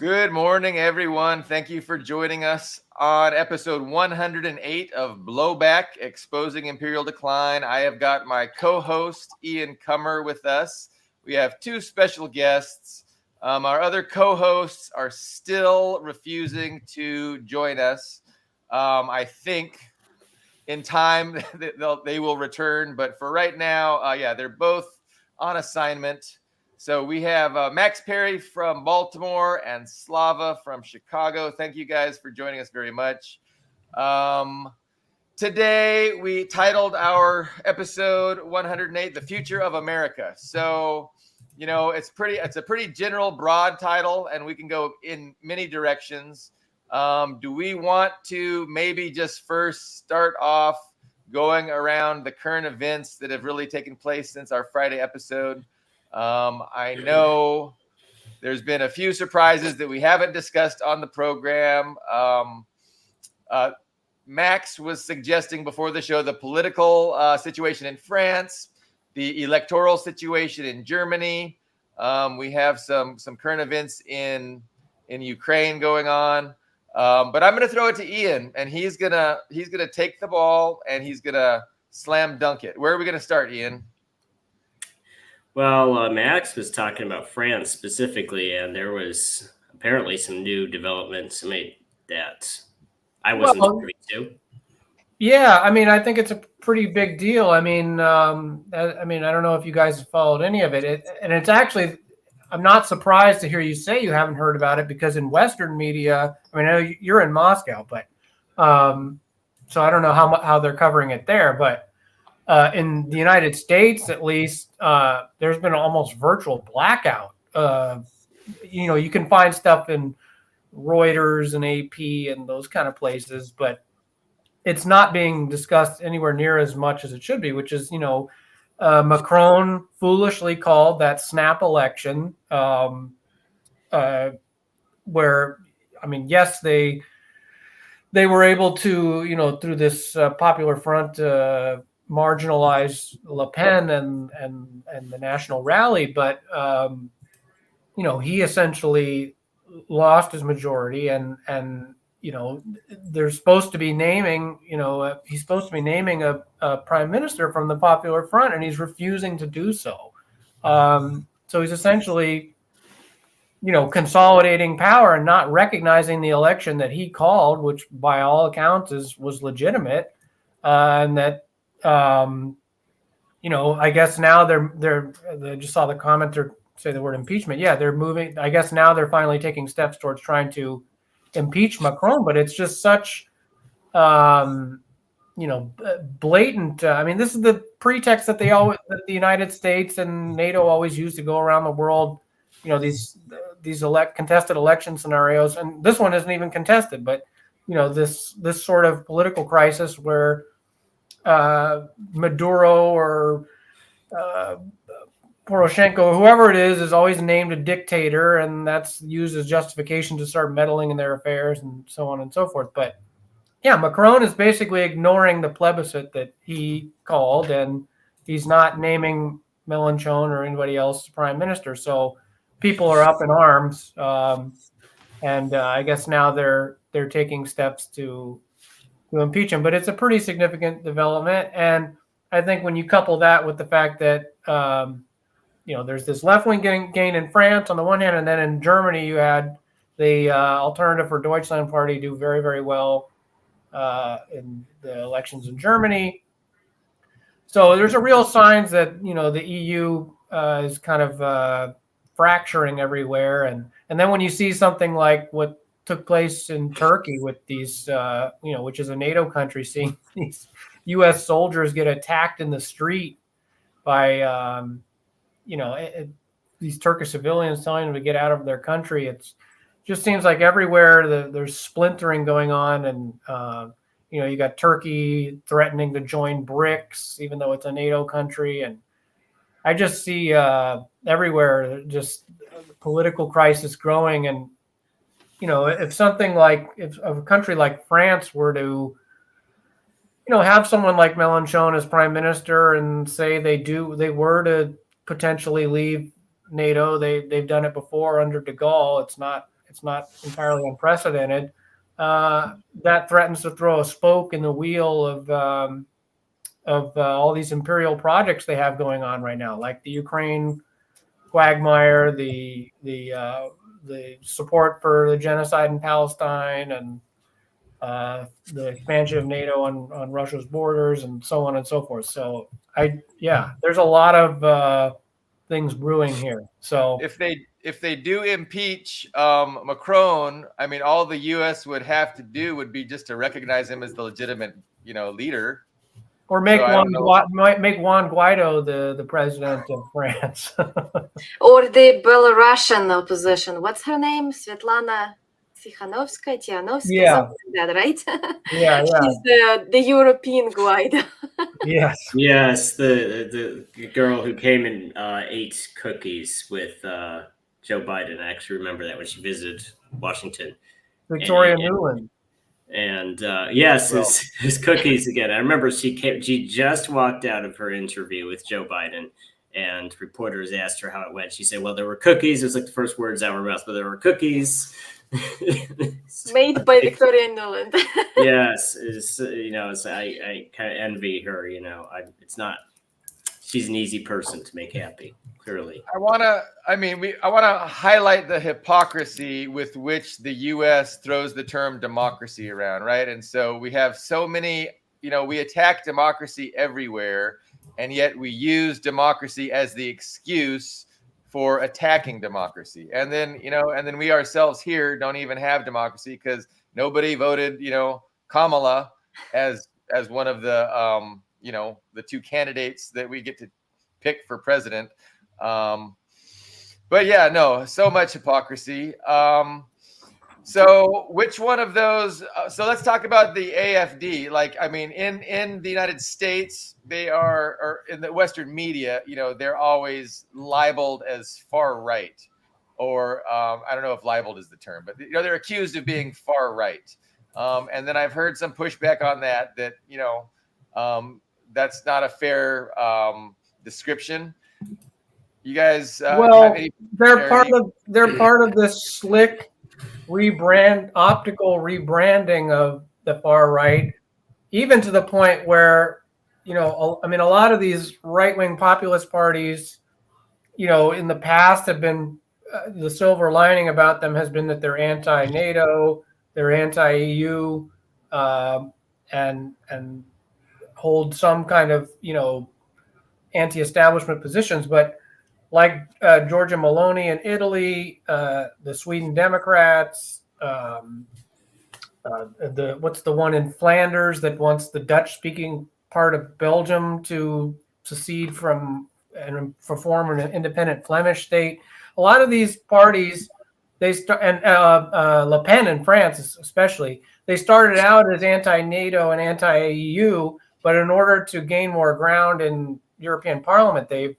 Good morning, everyone. Thank you for joining us on episode 108 of Blowback, Exposing Imperial Decline. I have got my co-host, Ian Cummer, with us. We have two special guests. Our other co-hosts are still refusing to join us. I think in time they will return, but for right now, they're both on assignment. So we have Max Parry from Baltimore and Slava from Chicago. Thank you guys for joining us very much. Today we titled our episode 108, The Future of America. So, it's a pretty general, broad title, and we can go in many directions. Do we want to maybe just first start off going around the current events that have really taken place since our Friday episode? I know there's been a few surprises that we haven't discussed on the program. Max was suggesting before the show the political situation in France, the electoral situation in Germany. We have some current events in Ukraine going on. But I'm going to throw it to Ian, and he's gonna take the ball and he's gonna slam dunk it. Where are we going to start, Ian? Well, Max was talking about France specifically, and there was apparently some new developments that I wasn't privy to. Yeah, I think it's a pretty big deal. I don't know if you guys have followed any of it. And it's actually, I'm not surprised to hear you say you haven't heard about it, because in Western media, I know you're in Moscow, but so I don't know how they're covering it there, but in the United States, at least, there's been almost virtual blackout. You can find stuff in Reuters and AP and those kind of places, but it's not being discussed anywhere near as much as it should be, which is, Macron foolishly called that snap election, where, yes, they were able to, through this Popular Front, marginalize Le Pen and the National Rally, but he essentially lost his majority, and they're supposed to be naming, he's supposed to be naming a prime minister from the Popular Front, and he's refusing to do so. So he's essentially, consolidating power and not recognizing the election that he called, which by all accounts was legitimate, and that. I guess now I just saw the commenter say the word impeachment. Yeah, they're moving. I guess now they're finally taking steps towards trying to impeach Macron, but it's just such, blatant. This is the pretext that that the United States and NATO always use to go around the world. These contested election scenarios, and this one isn't even contested, but this sort of political crisis where Maduro or Poroshenko, whoever it is always named a dictator, and that's used as justification to start meddling in their affairs and so on and so forth. But yeah, Macron is basically ignoring the plebiscite that he called, and he's not naming Mélenchon or anybody else prime minister. So people are up in arms, and I guess now they're taking steps to impeach him. But it's a pretty significant development, and I think when you couple that with the fact that there's this left-wing gain in France on the one hand, and then in Germany you had the Alternative for Deutschland party do very, very well in the elections in Germany. So there's a real signs that the EU is kind of fracturing everywhere, and then when you see something like what took place in Turkey with these, which is a NATO country, seeing these U.S. soldiers get attacked in the street by, these Turkish civilians telling them to get out of their country. It just seems like everywhere there's splintering going on, and you got Turkey threatening to join BRICS, even though it's a NATO country, and I just see everywhere just political crisis growing. And if a country like France were to have someone like Mélenchon as prime minister and say they were to potentially leave NATO, they've done it before under de Gaulle. It's it's not entirely unprecedented. That threatens to throw a spoke in the wheel of all these imperial projects they have going on right now, like the Ukraine quagmire, the support for the genocide in Palestine, and the expansion of NATO on Russia's borders, and so on and so forth. So there's a lot of things brewing here. So if they do impeach Macron, I mean, all the U.S. would have to do would be just to recognize him as the legitimate, leader. Or make Juan Guaido the president of France. Or the Belarusian opposition. What's her name? Svetlana Tihanovskaya, Yeah. something like that, right? Yeah. She's the European Guaido. Yes. Yes, the girl who came and ate cookies with Joe Biden. I actually remember that when she visited Washington. Victoria Nuland. And yes, his cookies again. I remember she just walked out of her interview with Joe Biden, and reporters asked her how it went. She said, well, there were cookies. It was like the first words out of her mouth, but there were cookies. Made by Victoria Nuland. Yes, I kind of envy her. It's not. She's an easy person to make happy. Clearly, I want to highlight the hypocrisy with which the U.S. throws the term democracy around, right? And so we have so many, we attack democracy everywhere, and yet we use democracy as the excuse for attacking democracy. And then, we ourselves here don't even have democracy because nobody voted, Kamala as one of the, the two candidates that we get to pick for president. But yeah, no, so much hypocrisy. So which one of those? So let's talk about the AFD. In the United States, they are, or in the Western media, they're always libeled as far right, or I don't know if libeled is the term, but they're accused of being far right. And then I've heard some pushback on that that's not a fair description. You guys, they're part of this slick optical rebranding of the far right, even to the point where, a lot of these right-wing populist parties, in the past have been, the silver lining about them has been that they're anti-NATO, they're anti-EU, and hold some kind of, anti-establishment positions. But like Giorgia Meloni in Italy, the Sweden Democrats, what's the one in Flanders that wants the Dutch-speaking part of Belgium to secede from and form an independent Flemish state. A lot of these parties, Le Pen in France especially, they started out as anti-NATO and anti-EU, but in order to gain more ground in European Parliament, they've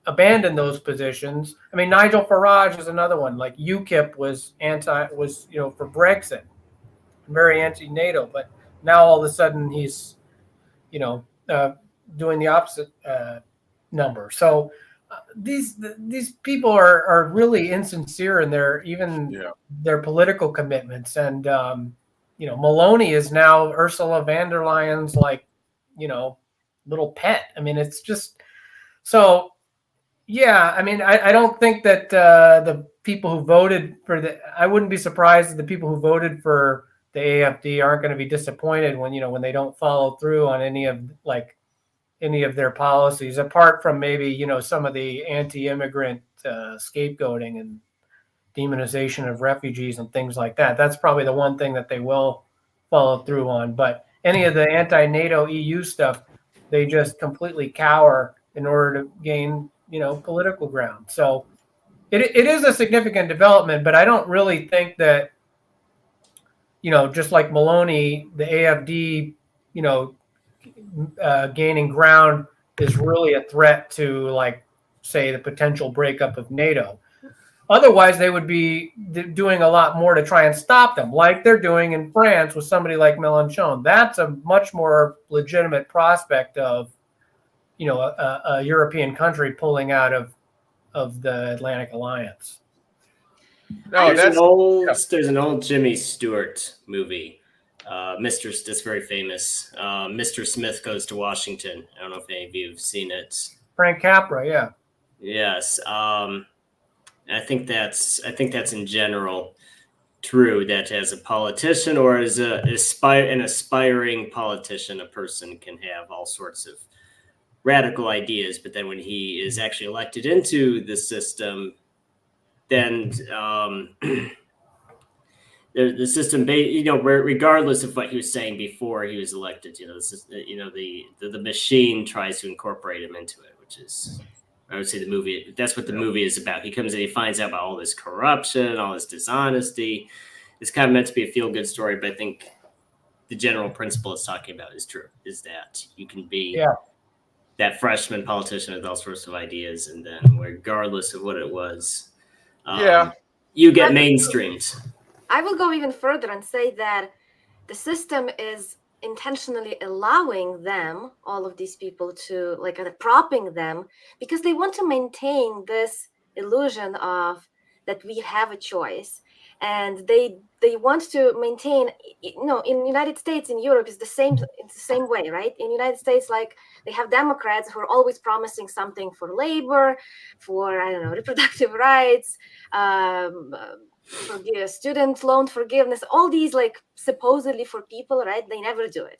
abandoned those positions. I mean, Nigel Farage is another one. Like UKIP was for Brexit, very anti-NATO, but now all of a sudden he's doing the opposite number. So these people are really insincere in their political commitments. And Meloni is now Ursula von der Leyen's little pet. I mean, it's just so. Yeah, I mean, I don't think that the people who voted I wouldn't be surprised if the people who voted for the AFD aren't going to be disappointed when they don't follow through on any of their policies, apart from maybe, some of the anti-immigrant scapegoating and demonization of refugees and things like that. That's probably the one thing that they will follow through on. But any of the anti-NATO EU stuff, they just completely cower in order to gain political ground. So it is a significant development, but I don't really think that, just like Meloni, the AFD, gaining ground is really a threat to, say, the potential breakup of NATO. Otherwise, they would be doing a lot more to try and stop them, like they're doing in France with somebody like Mélenchon. That's a much more legitimate prospect of a European country pulling out of the Atlantic Alliance. No, there's an old Jimmy Stewart movie. That's very famous. Mr. Smith Goes to Washington. I don't know if any of you have seen it. Frank Capra, yeah. Yes. I think that's in general true, that as a politician or as an aspiring politician, a person can have all sorts of radical ideas, but then when he is actually elected into the system, then the system, regardless of what he was saying before he was elected, the machine tries to incorporate him into it, which is, I would say, the movie. That's what the movie is about. He comes in, he finds out about all this corruption, all this dishonesty. It's kind of meant to be a feel-good story, but I think the general principle it's talking about is true. Is that you can be that freshman politician with all sorts of ideas, and then regardless of what it was, you get mainstreamed. I will go even further and say that the system is intentionally allowing them, all of these people, to propping them, because they want to maintain this illusion of that we have a choice, and they want to maintain. In the United States, in Europe, it's the same way, right? In the United States, they have Democrats who are always promising something for labor, for reproductive rights, for student loan forgiveness, all these supposedly for people, right? They never do it.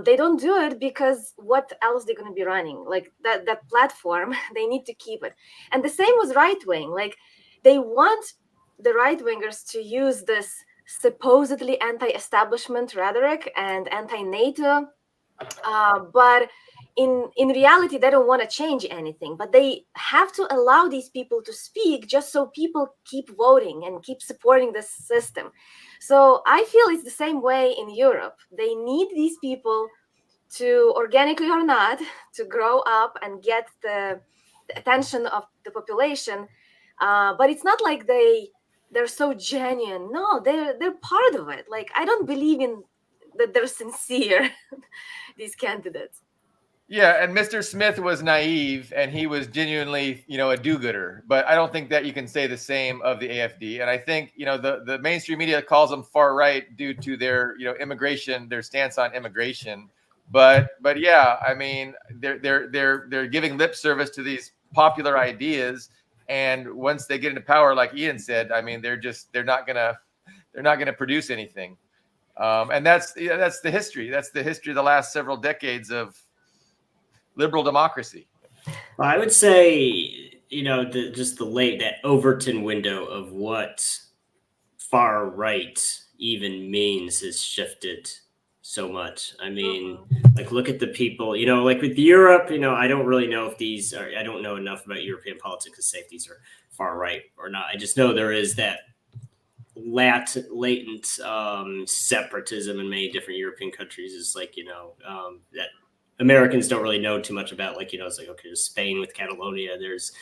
They don't do it because what else they're going to be running? That platform, they need to keep it. And the same was right wing. They want the right wingers to use this supposedly anti-establishment rhetoric and anti-NATO, but in reality, they don't want to change anything, but they have to allow these people to speak just so people keep voting and keep supporting this system. So I feel it's the same way in Europe. They need these people to, organically or not, to grow up and get the attention of the population. But it's not like they're so genuine. No, they're part of it. I don't believe in that they're sincere, these candidates. Yeah, and Mr. Smith was naive, and he was genuinely, a do-gooder. But I don't think that you can say the same of the AFD. And I think, the mainstream media calls them far right due to their, immigration, their stance on immigration. But yeah, I mean, they're giving lip service to these popular ideas, and once they get into power, like Ian said, I mean, they're not gonna produce anything. And that's the history. That's the history of the last several decades of liberal democracy. Well, I would say, that Overton window of what far right even means has shifted so much. I mean, look at the people, with Europe, I don't really know if these are, I don't know enough about European politics to say if these are far right or not. I just know there is that latent separatism in many different European countries. Is that Americans don't really know too much about, it's okay, there's Spain with Catalonia, there's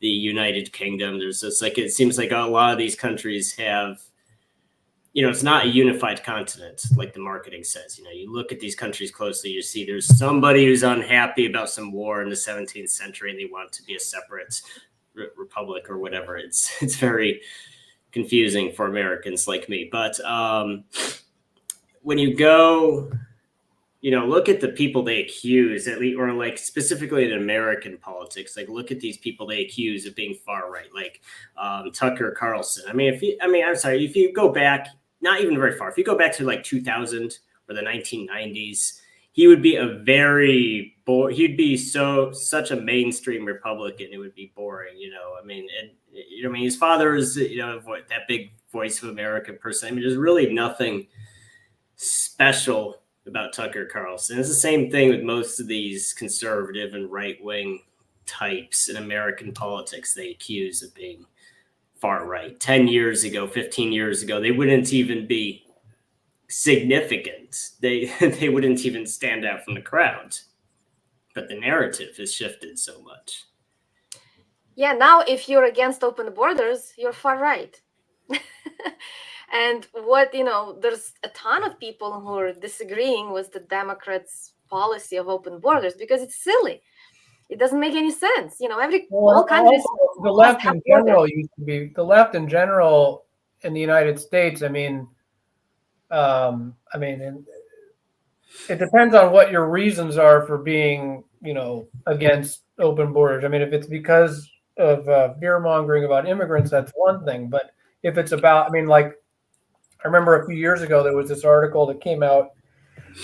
the United Kingdom, there's this, it seems like a lot of these countries have, it's not a unified continent like the marketing says. You look at these countries closely, you see there's somebody who's unhappy about some war in the 17th century and they want to be a separate republic or whatever. It's very confusing for Americans like me. But when you go, look at the people they accuse, at least, or specifically in American politics, look at these people they accuse of being far right, Tucker Carlson. I mean, if you go back, not even very far, if you go back to 2000 or the 1990s, he would be he'd be such a mainstream Republican. It would be boring, his father is, that big voice of America person. I mean, there's really nothing special about Tucker Carlson. It's the same thing with most of these conservative and right-wing types in American politics they accuse of being far right. 10 years ago, 15 years ago, they wouldn't even be significant. They wouldn't even stand out from the crowd. But the narrative has shifted so much. Yeah, now if you're against open borders, you're far right. And there's a ton of people who are disagreeing with the Democrats' policy of open borders because it's silly. It doesn't make any sense. You know, Well, all countries also, the must left have in borders. general used to be the left in general in the United States. I mean, it depends on what your reasons are for being, against open borders. I mean, if it's because of fear mongering about immigrants, that's one thing. But if it's about, I mean, like I remember a few years ago there was this article that came out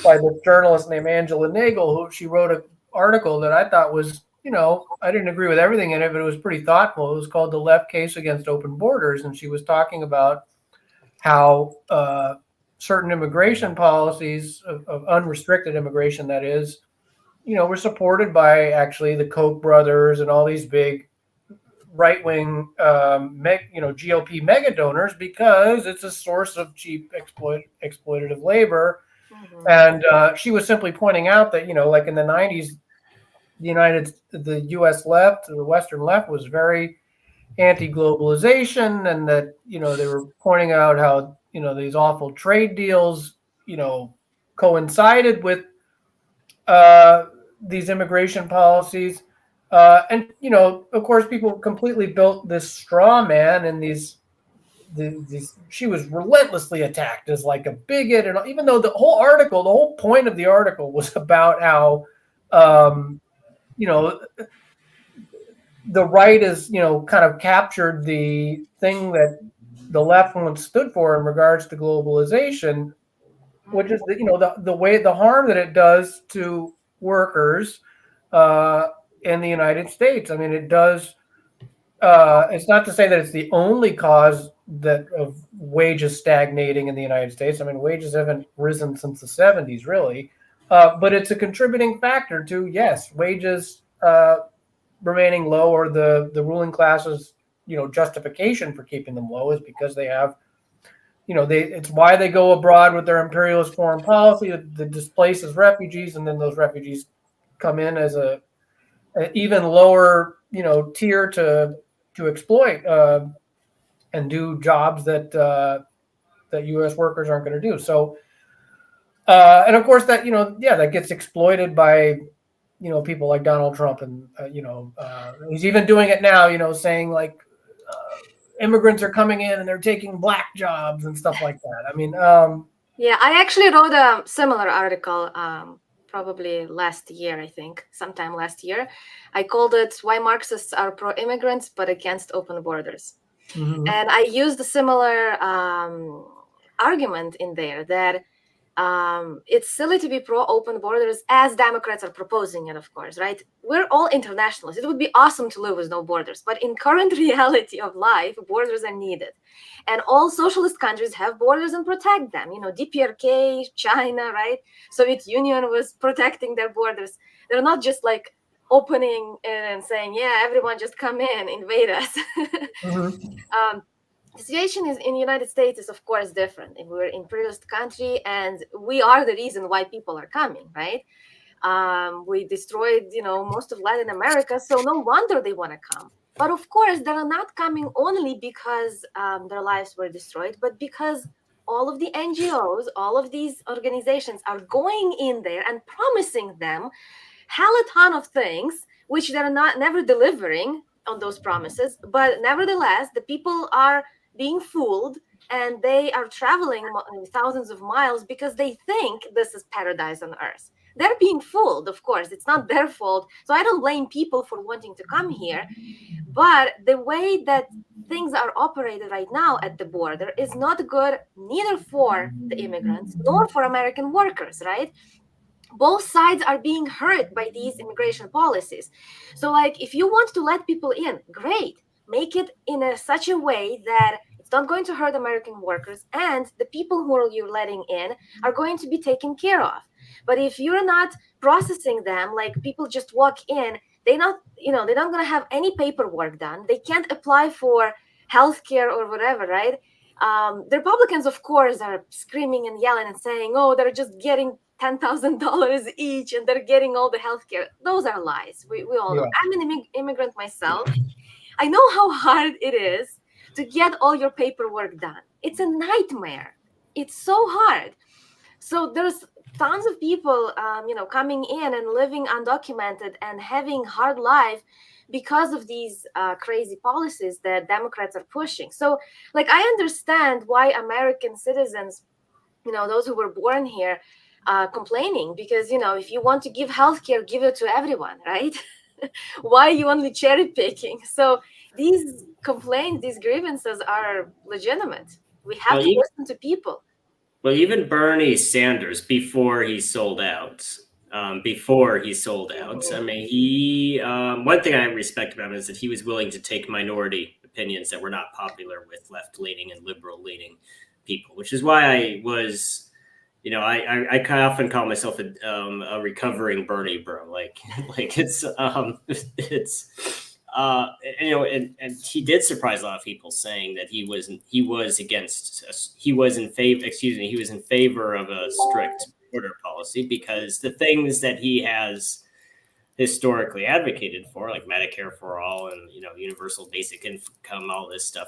by this journalist named Angela Nagel, who she wrote an article that I thought was, I didn't agree with everything in it, but it was pretty thoughtful. It was called "The Left Case Against Open Borders," and she was talking about how certain immigration policies of unrestricted immigration, that is, were supported by actually the Koch brothers and all these big right-wing, GOP mega donors, because it's a source of cheap exploitative labor. Mhm. And she was simply pointing out that, like in the 90s, the U.S. left, the Western left, was very anti-globalization, and that, they were pointing out how, these awful trade deals, coincided with these immigration policies. And, of course, people completely built this straw man, and she was relentlessly attacked as like a bigot. And even though the whole point of the article was about how, you know, the right is, kind of captured the thing that the left once stood for in regards to globalization, which is the harm that it does to workers in the United States. I mean, it does. It's not to say that it's the only cause of wages stagnating in the United States. I mean, wages haven't risen since the 70s, really, but it's a contributing factor to, yes, wages remaining low, or the ruling class's justification for keeping them low is because they have, it's why they go abroad with their imperialist foreign policy that displaces refugees, and then those refugees come in as an even lower tier to exploit and do jobs that U.S. workers aren't going to do. So and of course that that gets exploited by people like Donald Trump, and he's even doing it now, saying like immigrants are coming in and they're taking black jobs and stuff like that. I mean, Yeah, I actually wrote a similar article probably last year, I think, sometime last year. I called it "Why Marxists Are Pro-Immigrants but Against Open Borders." mhm. And I used a similar argument in there that it's silly to be pro-open borders, as Democrats are proposing it, of course, right? We're all internationalists. It would be awesome to live with no borders, but in current reality of life, borders are needed. And all socialist countries have borders and protect them. DPRK, China, right? Soviet Union was protecting their borders. They're not just like opening and saying, yeah, everyone just come in, invade us. Mm-hmm. The situation is in the United States is of course different. We're an imperialist country, and we are the reason why people are coming, right? We destroyed, most of Latin America, so no wonder they want to come. But of course, they're not coming only because their lives were destroyed, but because all of the NGOs, all of these organizations are going in there and promising them hell a ton of things, which they're never delivering on those promises. But nevertheless, the people are being fooled, and they are traveling thousands of miles because they think this is paradise on earth. They're being fooled, of course. It's not their fault. So I don't blame people for wanting to come here. But the way that things are operated right now at the border is not good, neither for the immigrants nor for American workers, right? Both sides are being hurt by these immigration policies. So like, if you want to let people in, great, make it in such a way that it's not going to hurt American workers, and the people who you're letting in are going to be taken care of. But if you're not processing them, like people just walk in, they're not going to have any paperwork done, they can't apply for healthcare or whatever, right? The Republicans, of course, are screaming and yelling and saying, oh, they're just getting $10,000 each and they're getting all the healthcare. Those are lies. We all know. Yeah. I'm an immigrant myself. I know how hard it is to get all your paperwork done. It's a nightmare. It's so hard. So there's tons of people, coming in and living undocumented and having hard life because of these crazy policies that Democrats are pushing. So, like, I understand why American citizens, those who were born here, complaining, because if you want to give healthcare, give it to everyone, right? Why are you only cherry picking? So these complaints, these grievances are legitimate. We have Well, to listen to people. Well, even Bernie Sanders, before he sold out, I mean, one thing I respect about him is that he was willing to take minority opinions that were not popular with left-leaning and liberal-leaning people, which is why I was, I kind of often call myself a recovering Bernie bro. Like it's and he did surprise a lot of people, saying that he was in favor of a strict border policy, because the things that he has historically advocated for, like Medicare for all and universal basic income, all this stuff,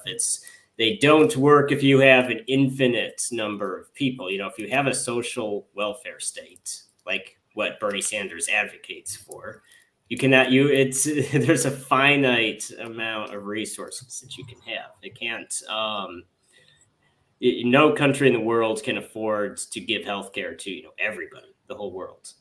they don't work if you have an infinite number of people. If you have a social welfare state like what Bernie Sanders advocates for, there's a finite amount of resources that you can have. It can't no country in the world can afford to give healthcare to everybody, the whole world.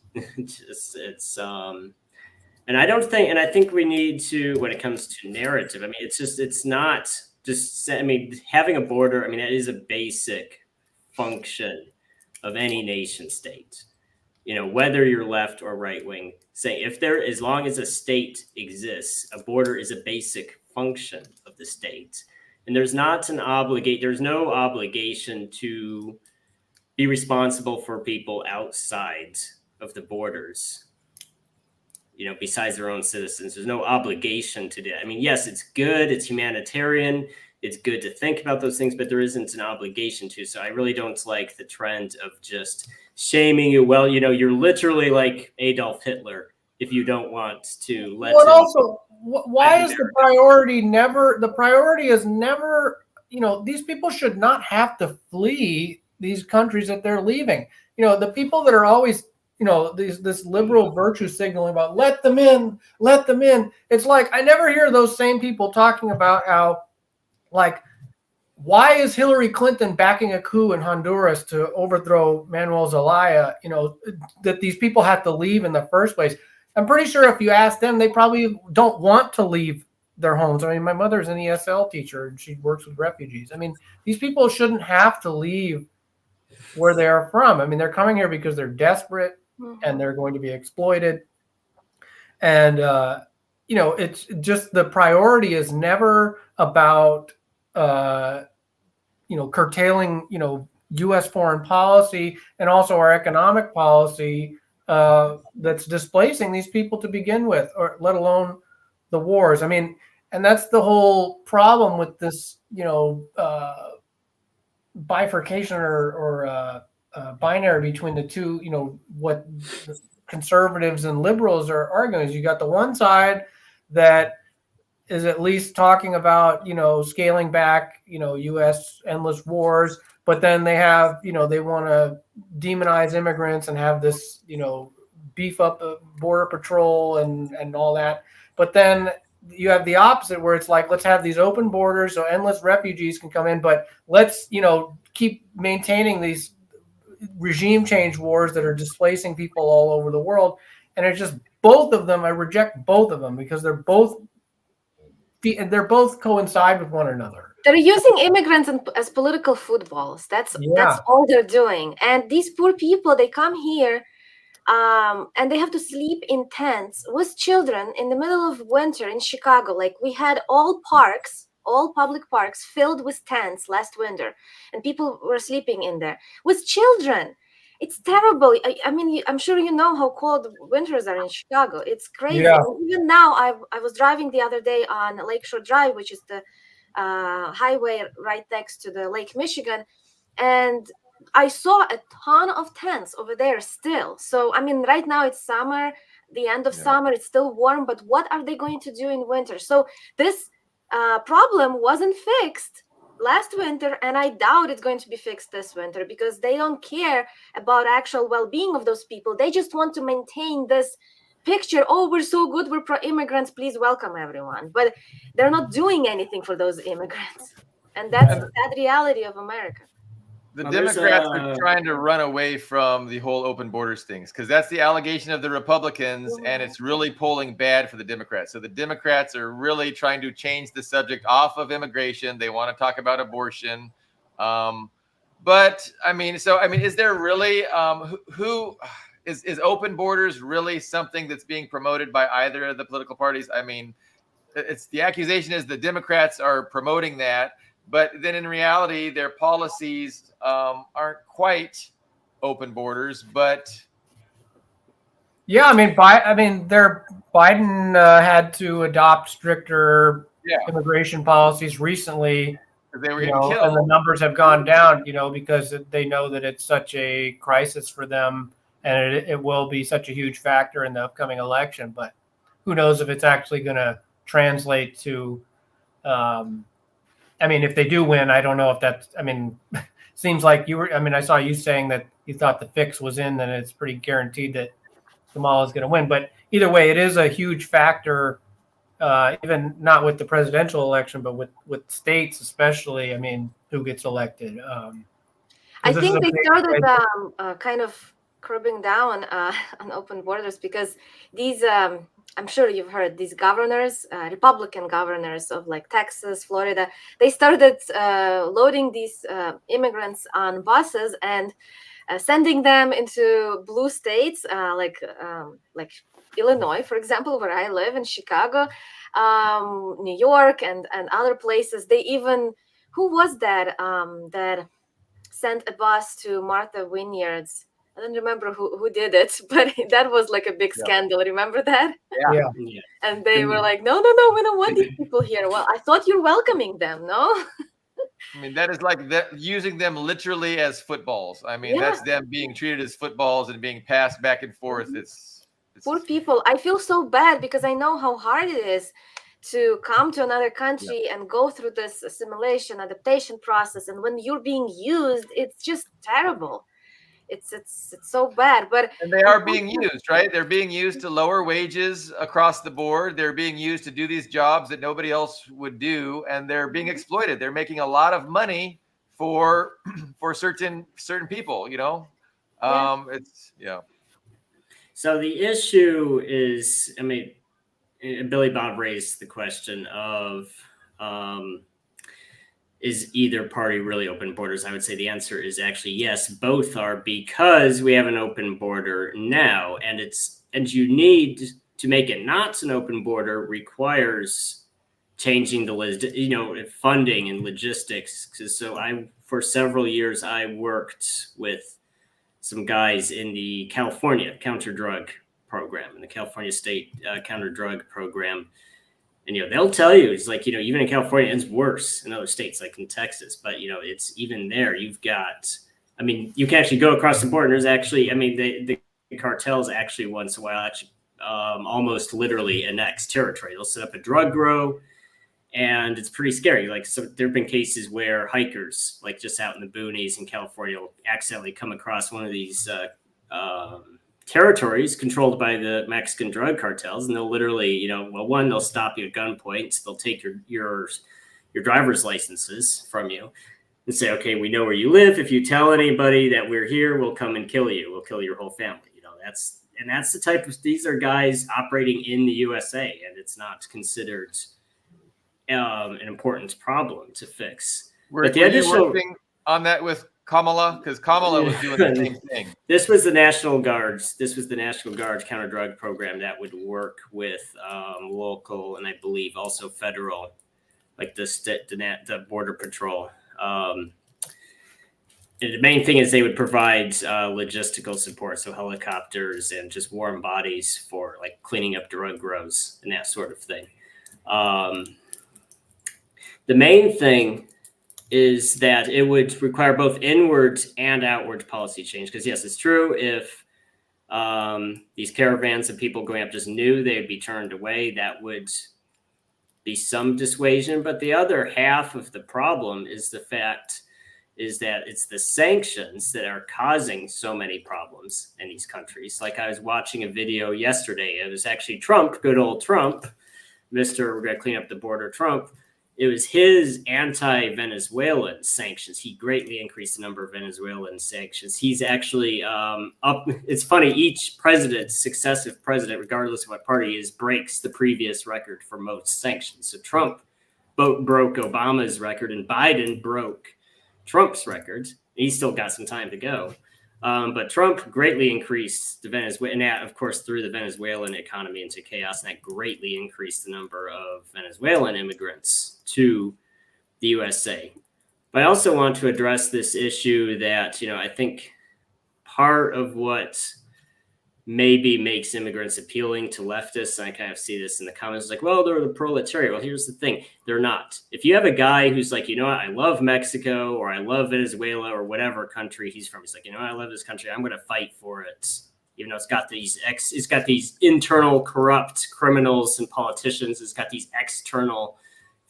And I think we need to, when it comes to narrative, I mean, it's not just, I mean, having a border, I mean, that is a basic function of any nation state. Whether you're left or right wing, saying as long as a state exists, a border is a basic function of the state. And there's no obligation to be responsible for people outside of the borders, besides their own citizens. There's no obligation to do it. I mean, yes, it's good, it's humanitarian, it's good to think about those things, but there isn't an obligation to. So I really don't like the trend of just shaming you. Well, you're literally like Adolf Hitler if you don't want to let Well, him. also, why is the priority never? The priority is never. These people should not have to flee these countries that they're leaving. The people that are always, this liberal virtue signaling about let them in. It's like I never hear those same people talking about how, like, why is Hillary Clinton backing a coup in Honduras to overthrow Manuel Zelaya? That these people have to leave in the first place. I'm pretty sure if you ask them, they probably don't want to leave their homes. I mean, my mother's an ESL teacher and she works with refugees. I mean, these people shouldn't have to leave where they are from. I mean, they're coming here because they're desperate and they're going to be exploited. And, it's just the priority is never about, curtailing, U.S. foreign policy and also our economic policy that's displacing these people to begin with, or let alone the wars. I mean, and that's the whole problem with this, bifurcation or binary between the two. What the conservatives and liberals are arguing is you got the one side that is at least talking about, scaling back, U.S. endless wars, but then they have, they want to demonize immigrants and have this, beef up border patrol and all that. But then you have the opposite where it's like, let's have these open borders so endless refugees can come in, but let's, keep maintaining these regime change wars that are displacing people all over the world. And it's just both of them. I reject both of them because they're both coincide with one another. They're using immigrants as political footballs. That's all they're doing. And these poor people, they come here and they have to sleep in tents with children in the middle of winter in Chicago. Like, we had all public parks filled with tents last winter, and people were sleeping in there with children. It's terrible. I mean, I'm sure you know how cold winters are in Chicago. It's crazy. Yeah. Even now, I was driving the other day on Lakeshore Drive, which is the highway right next to the Lake Michigan, and I saw a ton of tents over there still. So, I mean, right now it's summer, the end of summer, it's still warm, but what are they going to do in winter? So this problem wasn't fixed last winter, and I doubt it's going to be fixed this winter, because they don't care about actual well-being of those people. They just want to maintain this picture. Oh, we're so good, we're pro-immigrants, please welcome everyone. But they're not doing anything for those immigrants. And that's the sad reality of America. The Well, Democrats are trying to run away from the whole open borders things, because that's the allegation of the Republicans, and it's really polling bad for the Democrats. So the Democrats are really trying to change the subject off of immigration. They want to talk about abortion. But I mean, is there really who is open borders really something that's being promoted by either of the political parties? I mean, it's the accusation is the Democrats are promoting that, but then in reality, their policies aren't quite open borders. But yeah, I mean, Biden had to adopt stricter immigration policies recently. they were getting killed, and the numbers have gone down, because they know that it's such a crisis for them, and it will be such a huge factor in the upcoming election. But who knows if it's actually going to translate to, I mean, if they do win, I don't know if that's, I mean, seems like I saw you saying that you thought the fix was in, then it's pretty guaranteed that Kamala is going to win. But either way, it is a huge factor, even not with the presidential election, but with states especially. I mean, who gets elected? I think they started kind of curbing down on open borders, because these, I'm sure you've heard, these governors, Republican governors of like Texas, Florida, they started loading these immigrants on buses and sending them into blue states, like Illinois, for example, where I live, in Chicago, New York, and other places. They even, who was that that sent a bus to Martha Vineyards? I don't remember who did it, but that was like a big scandal. Remember that? Yeah. And they were like, no, we don't want these people here. Well, I thought you're welcoming them, no? I mean, that is like that, using them literally as footballs. I mean, that's them being treated as footballs and being passed back and forth. It's poor people. I feel so bad, because I know how hard it is to come to another country and go through this assimilation, adaptation process. And when you're being used, it's just terrible. It's so bad. And they are being used, right? They're being used to lower wages across the board. They're being used to do these jobs that nobody else would do, and they're being exploited. They're making a lot of money for certain people. So the issue is, I mean, Billy Bob raised the question of, is either party really open borders? I would say the answer is actually yes, both are, because we have an open border now, and you need to make it not an open border requires changing the funding and logistics. So for several years I worked with some guys in the California counter-drug program, in the California state counter-drug program. And, they'll tell you, it's like, even in California, it's worse in other states, like in Texas. But, it's even there. You've got, I mean, you can actually go across the border. There's actually, I mean, the cartels actually once in a while almost literally annex territory. They'll set up a drug grow, and it's pretty scary. Like, so there have been cases where hikers, like just out in the boonies in California, will accidentally come across one of these territories controlled by the Mexican drug cartels, and they'll literally, they'll stop you at gunpoint. They'll take your driver's licenses from you and say, okay, we know where you live. If you tell anybody that we're here, we'll come and kill you. We'll kill your whole family. That's the type of, these are guys operating in the USA, and it's not considered an important problem to fix. Were you working on that with Kamala? Because Kamala was doing the same thing. This was the National Guards. This was the National Guards counter-drug program that would work with local and I believe also federal, like the Border Patrol. And the main thing is they would provide logistical support, so helicopters and just warm bodies for like cleaning up drug grows and that sort of thing. The main thing is that it would require both inward and outward policy change. Because yes, it's true, if these caravans of people going up just knew they would be turned away, that would be some dissuasion. But the other half of the problem is the fact is that it's the sanctions that are causing so many problems in these countries. Like I was watching a video yesterday. It was actually Trump, good old Trump, Mr. We're going to clean up the border Trump. It was his anti-Venezuelan sanctions. He greatly increased the number of Venezuelan sanctions. He's actually up. It's funny, each president, successive president, regardless of what party he is, breaks the previous record for most sanctions. So Trump broke Obama's record and Biden broke Trump's record. He's still got some time to go. But Trump greatly increased the Venezuela, and that, of course, threw the Venezuelan economy into chaos, and that greatly increased the number of Venezuelan immigrants to the USA. But I also want to address this issue that, I think part of what maybe makes immigrants appealing to leftists, and I kind of see this in the comments, like, well, they're the proletariat. Well, here's the thing. They're not. If you have a guy who's like, what, I love Mexico, or I love Venezuela, or whatever country he's from, he's like, I love this country, I'm going to fight for it. Even though it's got these internal corrupt criminals and politicians, it's got these external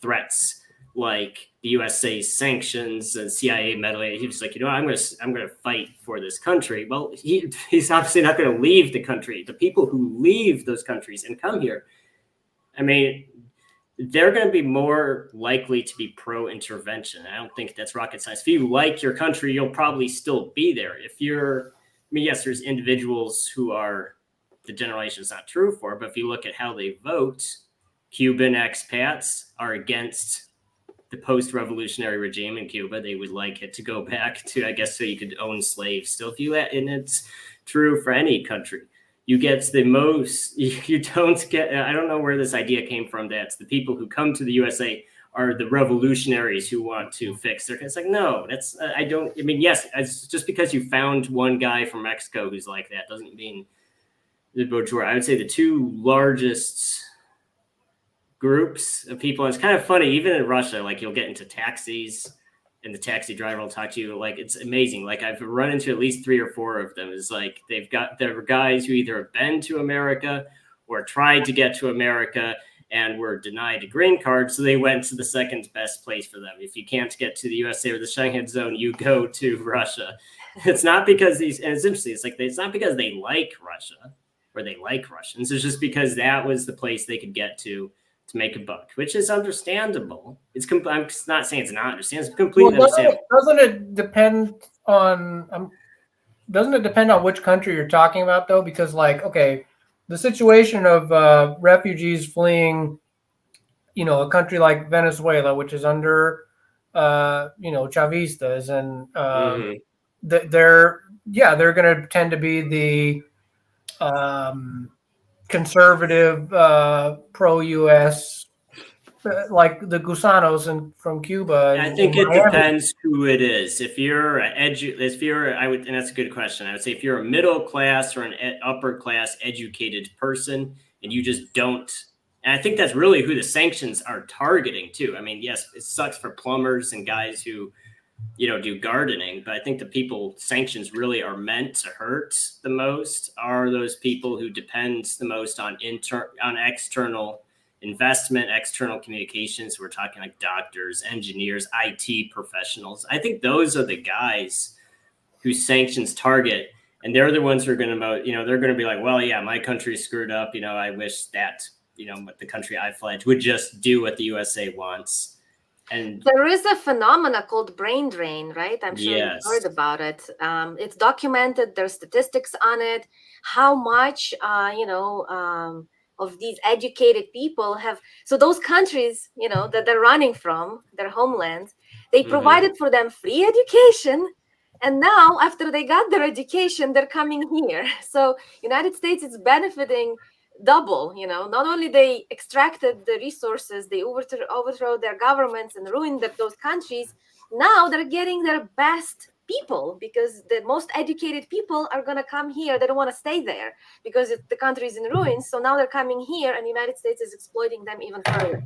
threats like the USA's sanctions and CIA meddling. He was like, I'm going to fight for this country. Well, he's obviously not going to leave the country. The people who leave those countries and come here, they're going to be more likely to be pro-intervention. I don't think that's rocket science. If you like your country, you'll probably still be there. Yes, there's individuals who are, the generation is not true for, but if you look at how they vote, Cuban expats are against the post-revolutionary regime in Cuba. They would like it to go back to, I guess, so you could own slaves still. And it's true for any country. You get the most, you don't get, I don't know where this idea came from, that's the people who come to the USA are the revolutionaries who want to fix their, it's like, no, that's, yes, it's just because you found one guy from Mexico who's like that doesn't mean the bourgeois. I would say the two largest groups of people. And it's kind of funny, even in Russia, like you'll get into taxis and the taxi driver will talk to you. Like, it's amazing. Like I've run into at least 3 or 4 of them. It's like, there are guys who either have been to America or tried to get to America and were denied a green card. So they went to the second best place for them. If you can't get to the USA or the Schengen zone, you go to Russia. It's not because and it's interesting. It's like, it's not because they like Russia or they like Russians. It's just because that was the place they could get to make a buck, which is understandable. I'm not saying it's not understandable. It's completely understandable. Doesn't it depend on which country you're talking about, though? Because, like, okay, the situation of refugees fleeing, a country like Venezuela, which is under, Chavistas, and they're going to tend to be the conservative, pro-U.S., like the Gusanos from Cuba. I think it depends who it is. If you're and that's a good question. I would say if you're a middle class or an upper class educated person, and you just don't, and I think that's really who the sanctions are targeting too. Yes, it sucks for plumbers and guys who, do gardening, but I think the people sanctions really are meant to hurt the most are those people who depend the most on external investment, external communications. We're talking like doctors, engineers, IT professionals. I think those are the guys who sanctions target, and they're the ones who are going to, they're going to be like, well, yeah, my country's screwed up. I wish that, the country I fled would just do what the USA wants. And there is a phenomena called brain drain, right? I'm sure yes. You've heard about it. It's documented. There's statistics on it. How much, of these educated people have. So those countries, that they're running from, their homelands, they provided for them free education. And now, after they got their education, they're coming here. So United States is benefiting double. Not only they extracted the resources, they overthrow their governments and ruined those countries. Now they're getting their best people because the most educated people are going to come here. They don't want to stay there because the country is in ruins. So now they're coming here, and the United States is exploiting them even further.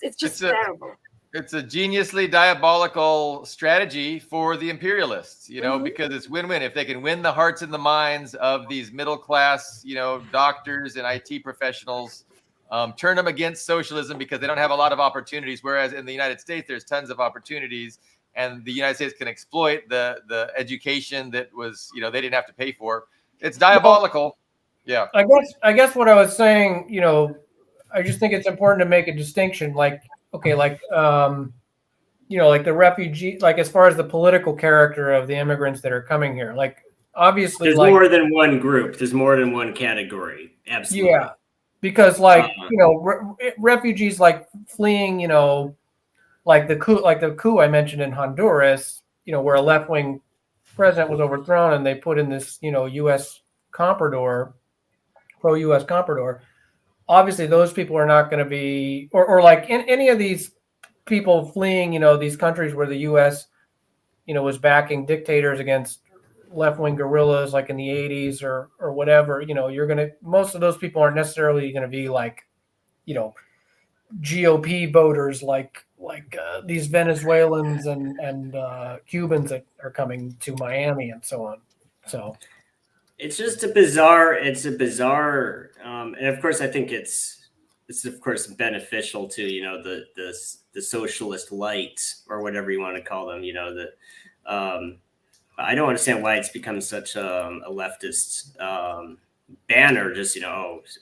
It's just terrible. It's a geniusly diabolical strategy for the imperialists, because it's win-win. If they can win the hearts and the minds of these middle class, doctors and IT professionals turn them against socialism because they don't have a lot of opportunities. Whereas in the United States, there's tons of opportunities, and the United States can exploit the education that was, they didn't have to pay for. It's diabolical. Yeah. I guess what I was saying, I just think it's important to make a distinction. Like, okay, like, like the refugee, like as far as the political character of the immigrants that are coming here, like obviously, there's like more than one group. There's more than one category. Absolutely. Yeah, because like refugees like fleeing, like the coup I mentioned in Honduras, where a left wing president was overthrown and they put in this, U.S. comprador, pro U.S. comprador. Obviously, those people are not going to be, or like in any of these people fleeing, these countries where the U.S. Was backing dictators against left-wing guerrillas like in the 80s or whatever, most of those people aren't necessarily going to be like, GOP voters like these Venezuelans and Cubans that are coming to Miami and so on. So it's just a bizarre, and of course I think it's of course beneficial to, the socialist light or whatever you want to call them, I don't understand why it's become such a leftist banner, just,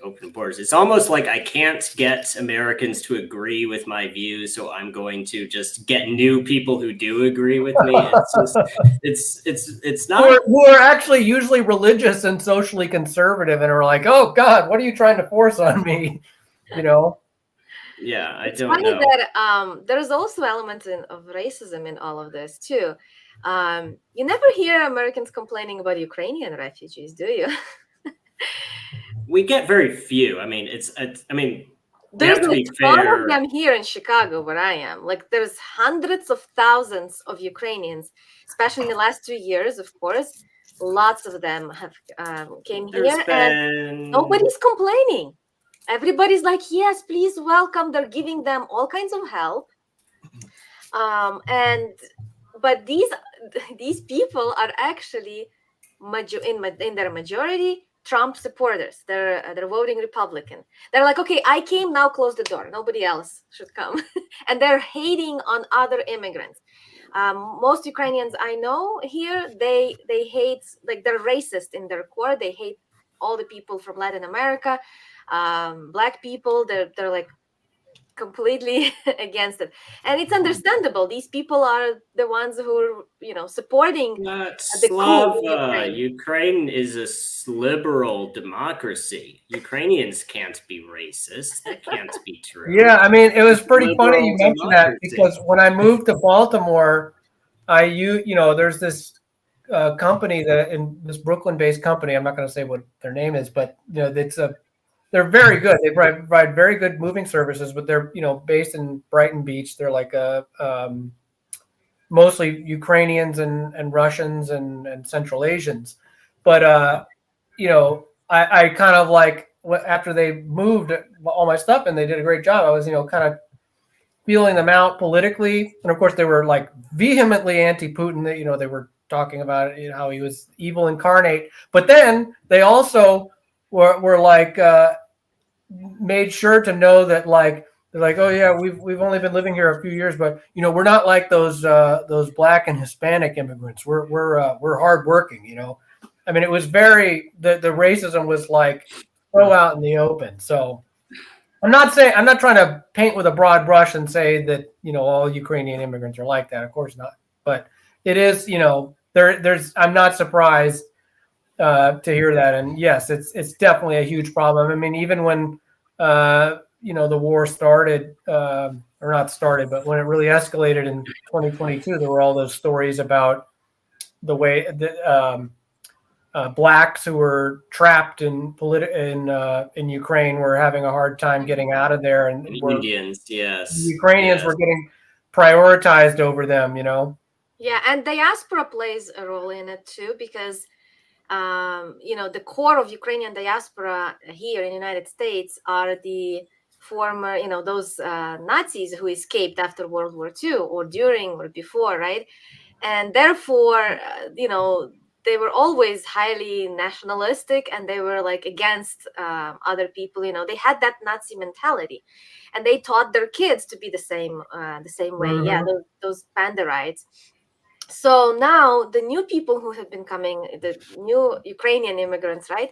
open borders. It's almost like I can't get Americans to agree with my views, so I'm going to just get new people who do agree with me. It's just, it's not. Who are actually usually religious and socially conservative and are like, oh God, what are you trying to force on me? Yeah, it's funny that there's also elements of racism in all of this too. You never hear Americans complaining about Ukrainian refugees, do you? We get very few. I mean, there's a ton of them here in Chicago where I am. Like there's hundreds of thousands of Ukrainians, especially in the last 2 years, of course. Lots of them have came here and nobody's complaining. Everybody's like, yes, please welcome. They're giving them all kinds of help. But these people are actually in their majority Trump supporters. They're voting Republican. They're like, okay, I came, now close the door. Nobody else should come. And they're hating on other immigrants. Most Ukrainians I know here, they hate, like they're racist in their core. They hate all the people from Latin America, Black people. They're like completely against it, and it's understandable. These people are the ones who are supporting the Slava. Ukraine is a liberal democracy. Ukrainians can't be racist. That can't be true. Yeah, I mean, it was pretty funny you mentioned that, because when I moved to Baltimore, there's this company in this Brooklyn-based company. I'm not going to say what their name is, but they're very good. They provide very good moving services, but they're based in Brighton Beach. They're like mostly Ukrainians and Russians and Central Asians. But I kind of like, after they moved all my stuff and they did a great job, I was kind of feeling them out politically. And of course they were like vehemently anti-Putin. That they were talking about how he was evil incarnate. But then they also were like made sure to know that like they're like, oh yeah, we've only been living here a few years, but we're not like those Black and Hispanic immigrants. We're hardworking. I mean, it was very the racism was like so out in the open. So I'm not trying to paint with a broad brush and say that all Ukrainian immigrants are like that. Of course not. But it is there's I'm not surprised to hear that. And yes, it's definitely a huge problem. I mean, even when the war started, or not started, but when it really escalated in 2022, there were all those stories about the way that Blacks who were trapped in Ukraine were having a hard time getting out of there, and Indians, yes, Ukrainians were getting prioritized over them. Yeah, and diaspora plays a role in it too, because the core of Ukrainian diaspora here in the United States are the former, those Nazis who escaped after World War II or during or before, right? And therefore, they were always highly nationalistic, and they were like against other people. They had that Nazi mentality, and they taught their kids to be the same way. Yeah, those Banderites. So now the new people who have been coming, the new Ukrainian immigrants, right?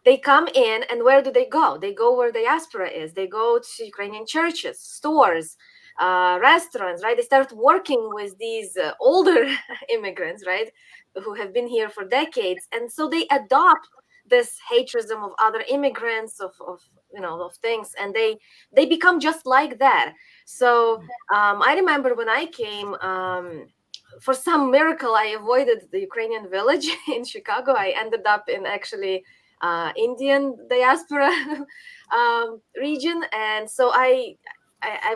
They come in, and where do they go? They go where diaspora is. They go to Ukrainian churches, stores, restaurants, right? They start working with these older immigrants, right, who have been here for decades, and so they adopt this hatredism of other immigrants, of things, and they become just like that. So I remember when I came. For some miracle, I avoided the Ukrainian village in Chicago. I ended up in actually Indian diaspora region, and so I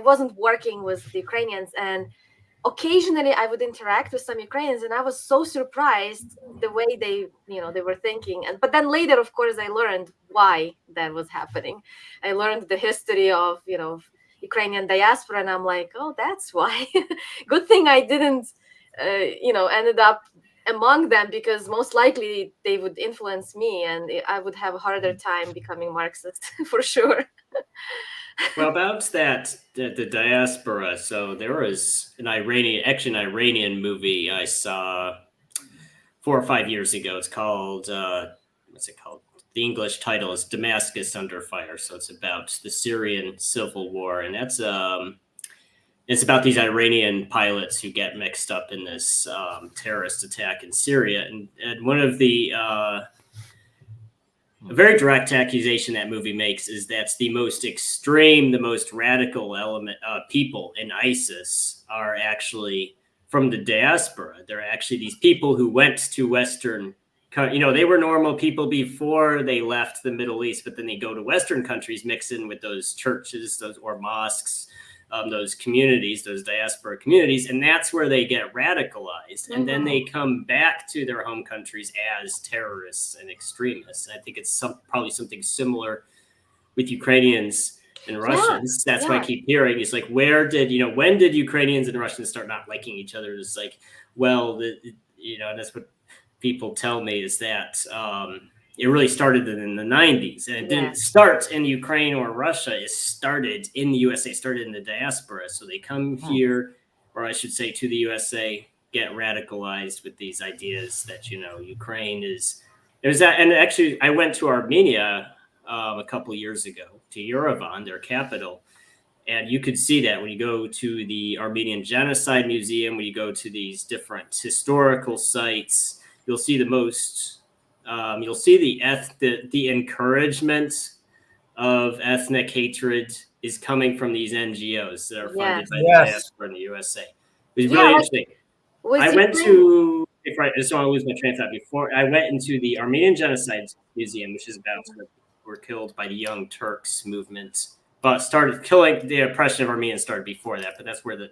wasn't working with the Ukrainians, and occasionally I would interact with some Ukrainians, and I was so surprised the way they were thinking. But then later, of course, I learned why that was happening. I learned the history of Ukrainian diaspora, and I'm like, oh, that's why. Good thing I didn't ended up among them, because most likely they would influence me, and I would have a harder time becoming Marxist for sure. Well, about that, the diaspora. So there was an Iranian movie I saw 4 or 5 years ago. It's called what's it called? The English title is Damascus Under Fire. So it's about the Syrian civil war, and that's it's about these Iranian pilots who get mixed up in this terrorist attack in Syria. And one of the a very direct accusation that movie makes is that's the most extreme, the most radical people in ISIS are actually from the diaspora. They're actually these people who went to Western, they were normal people before they left the Middle East, but then they go to Western countries, mix in with those churches, or mosques, those communities, those diaspora communities, and that's where they get radicalized. And then they come back to their home countries as terrorists and extremists. And I think it's probably something similar with Ukrainians and Russians. That's why I keep hearing, it's like, when did Ukrainians and Russians start not liking each other? It's like, well, and that's what people tell me, is that it really started in the 90s, and it didn't start in Ukraine or Russia. It started in the USA, started in the diaspora. So they come here, or I should say to the USA, get radicalized with these ideas that, Ukraine there's that. And actually, I went to Armenia a couple of years ago, to Yerevan, their capital. And you could see that when you go to the Armenian Genocide Museum, when you go to these different historical sites, you'll see the encouragement of ethnic hatred is coming from these NGOs that are funded by the diaspora in the USA. It was really interesting. I went to, if I just don't want to lose my train of thought before, I went into the Armenian Genocide Museum, which is about who were killed by the Young Turks movement, but started killing, the oppression of Armenians started before that, but that's where the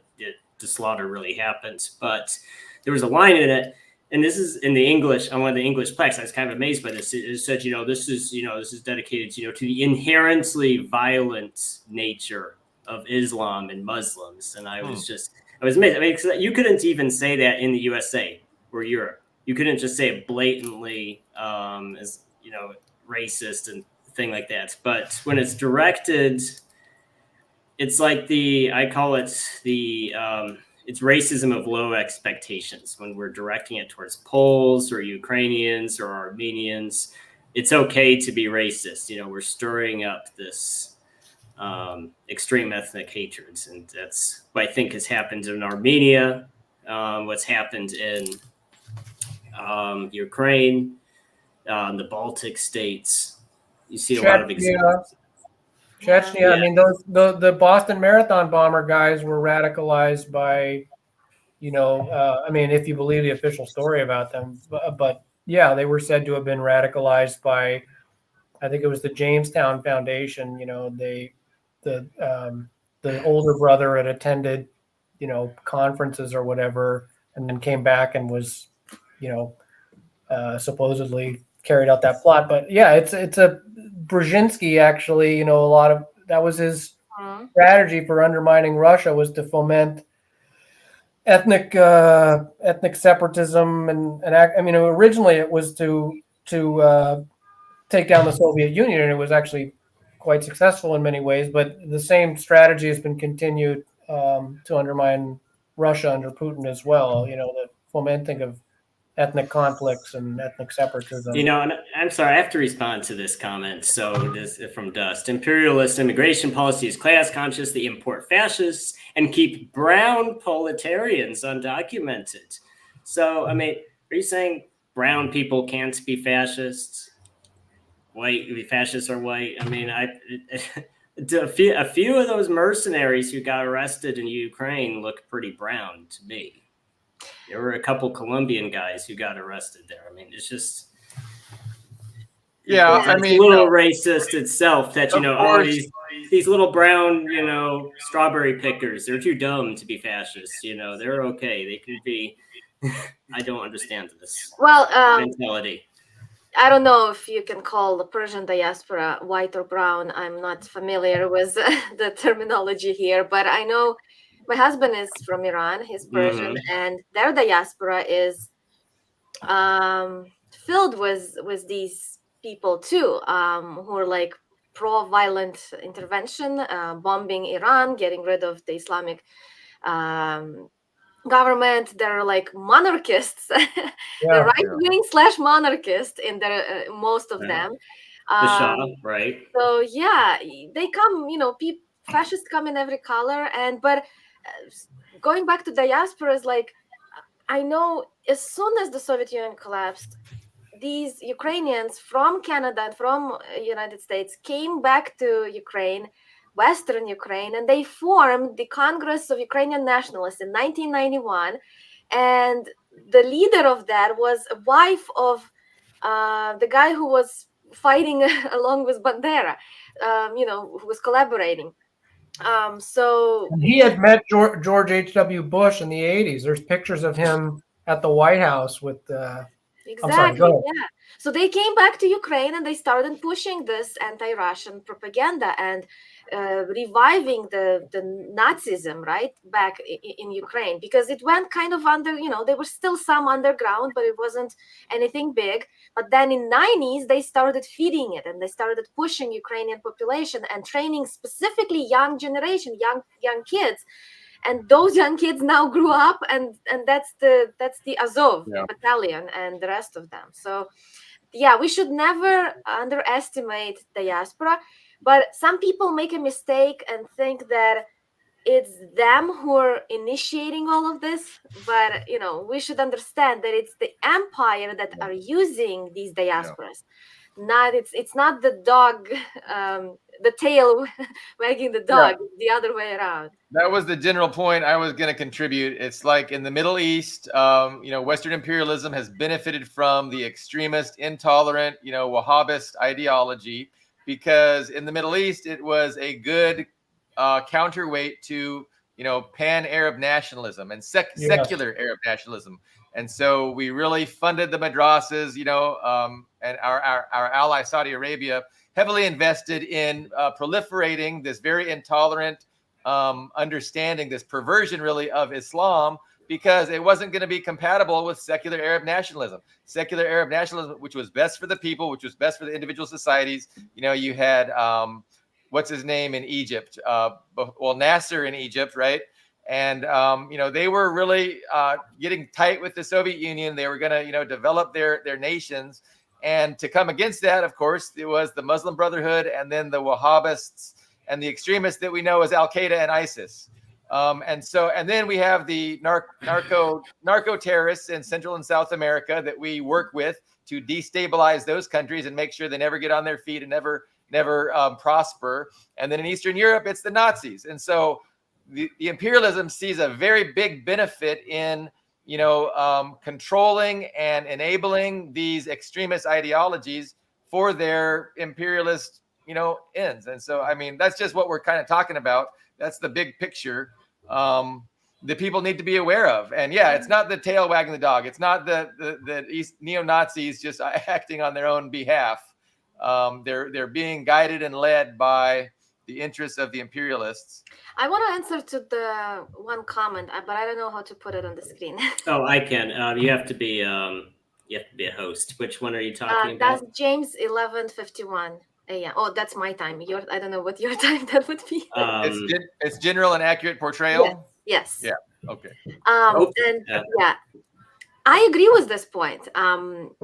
slaughter really happened. But there was a line in it, and this is in the English, on one of the English plaques. I was kind of amazed by this. It said, this is dedicated, to the inherently violent nature of Islam and Muslims. And I was amazed. I mean, 'cause you couldn't even say that in the USA or Europe. You couldn't just say it blatantly as, racist and thing like that. But when it's directed, it's like I call it it's racism of low expectations. When we're directing it towards Poles or Ukrainians or Armenians, it's okay to be racist. We're stirring up this extreme ethnic hatreds. And that's what I think has happened in Armenia, what's happened in Ukraine, the Baltic states. You see a lot of examples. Chechnya. I mean, the Boston Marathon bomber guys were radicalized by, if you believe the official story about them, but yeah, they were said to have been radicalized by, I think it was the Jamestown Foundation. The older brother had attended, conferences or whatever, and then came back and was, supposedly carried out that plot. But yeah, it's a Brzezinski, actually, a lot of that was his strategy for undermining Russia, was to foment ethnic separatism and I mean, originally it was to take down the Soviet Union, and it was actually quite successful in many ways. But the same strategy has been continued to undermine Russia under Putin as well. The fomenting of ethnic conflicts and ethnic separatism. And I'm sorry, I have to respond to this comment. So this is from Dust. Imperialist immigration policy is class conscious. They import fascists and keep brown proletarians undocumented. So, I mean, are you saying brown people can't be fascists? White, fascists are white. I mean, a few of those mercenaries who got arrested in Ukraine look pretty brown to me. There were a couple Colombian guys who got arrested there. I mean, it's just it's a little racist itself that these little brown strawberry pickers, they're too dumb to be fascists. They're okay. They can be. I don't understand this mentality. I don't know if you can call the Persian diaspora white or brown. I'm not familiar with the terminology here, but I know my husband is from Iran. He's Persian, and their diaspora is filled with these people too, who are like pro-violent intervention, bombing Iran, getting rid of the Islamic government. They're like monarchists, the right-wing / monarchist in their most of them. The Shah, right? So yeah, they come. Fascists come in every color, but going back to diasporas, like I know as soon as the Soviet Union collapsed, these Ukrainians from Canada and from United States came back to Ukraine, Western Ukraine, and they formed the Congress of Ukrainian Nationalists in 1991. And the leader of that was a wife of the guy who was fighting along with Bandera, who was collaborating. So and he had met George H.W. Bush in the 80s. There's pictures of him at the White House with exactly, yeah. So they came back to Ukraine and they started pushing this anti-Russian propaganda and reviving the Nazism right back in Ukraine, because it went kind of under, there were still some underground, but it wasn't anything big. But then in 90s, they started feeding it and they started pushing Ukrainian population and training specifically young generation, young kids. And those young kids now grew up, and that's the Azov battalion and the rest of them. So yeah, we should never underestimate diaspora, but some people make a mistake and think that it's them who are initiating all of this. But we should understand that it's the empire that are using these diasporas. It's not the dog, the tail wagging the dog, the other way around. That was the general point I was going to contribute. It's like in the Middle East, Western imperialism has benefited from the extremist, intolerant, Wahhabist ideology, because in the Middle East, it was a good counterweight to, pan-Arab nationalism and secular Arab nationalism. And so we really funded the madrasas, and our ally Saudi Arabia heavily invested in proliferating this very intolerant understanding, this perversion really of Islam, because it wasn't going to be compatible with secular Arab nationalism. Secular Arab nationalism, which was best for the people, which was best for the individual societies. You had what's his name in Egypt? Nasser in Egypt, right? And they were really getting tight with the Soviet Union. They were going to develop their nations, and to come against that, of course, it was the Muslim Brotherhood and then the Wahhabists and the extremists that we know as Al Qaeda and ISIS. And then we have the narco terrorists in Central and South America that we work with to destabilize those countries and make sure they never get on their feet and never prosper. And then in Eastern Europe, it's the Nazis. And so the imperialism sees a very big benefit in controlling and enabling these extremist ideologies for their imperialist ends. And so, I mean, that's just what we're kind of talking about. That's the big picture that people need to be aware of. And yeah, it's not the tail wagging the dog. It's not the neo-Nazis just acting on their own behalf. They're being guided and led by the interests of the imperialists. I want to answer to the one comment, but I don't know how to put it on the screen. Oh, I can. You have to be a host. Which one are you talking about? That's James 11:51 a.m. Oh, that's my time. I don't know what your time that would be. It's general and accurate portrayal. Yes. Yeah. Okay. I agree with this point.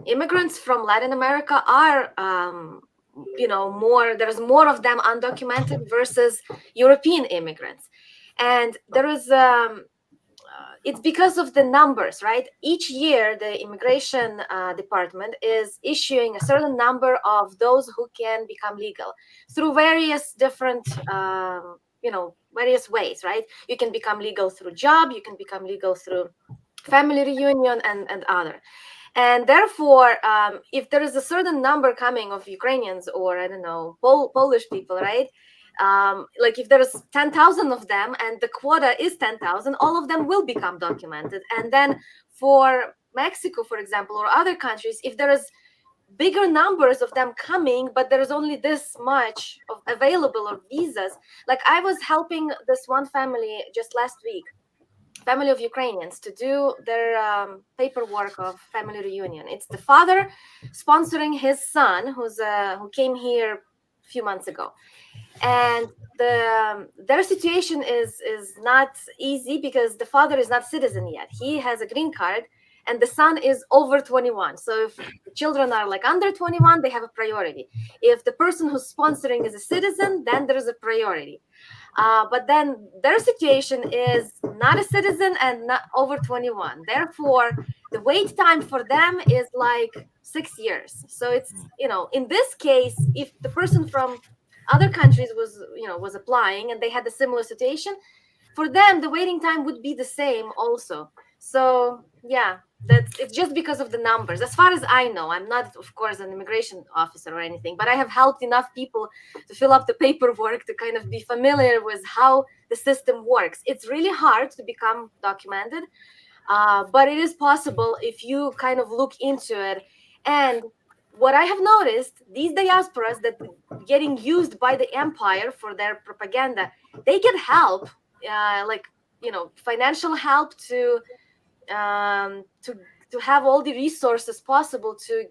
Immigrants from Latin America are, there's more of them undocumented versus European immigrants. And there is, it's because of the numbers, right? Each year, the immigration department is issuing a certain number of those who can become legal through various different, various ways, right? You can become legal through job, you can become legal through family reunion and other. And therefore, if there is a certain number coming of Ukrainians or, I don't know, Polish people, right? Like if there's 10,000 of them and the quota is 10,000, all of them will become documented. And then for Mexico, for example, or other countries, if there is bigger numbers of them coming, but there's only this much of available of visas. Like I was helping this one family just last week, family of Ukrainians, to do their paperwork of family reunion. It's the father sponsoring his son, who came here a few months ago, and their situation is not easy because the father is not citizen yet. He has a green card, and the son is over 21. So if the children are like under 21, they have a priority. If the person who's sponsoring is a citizen, then there is a priority. But then their situation is not a citizen and not over 21. Therefore, the wait time for them is like 6 years. So it's, in this case, if the person from other countries was applying and they had a similar situation, for them, the waiting time would be the same also. So yeah, it's just because of the numbers. As far as I know, I'm not, of course, an immigration officer or anything, but I have helped enough people to fill up the paperwork to kind of be familiar with how the system works. It's really hard to become documented, but it is possible if you kind of look into it. And what I have noticed, these diasporas that getting used by the empire for their propaganda, they get help, financial help to have all the resources possible to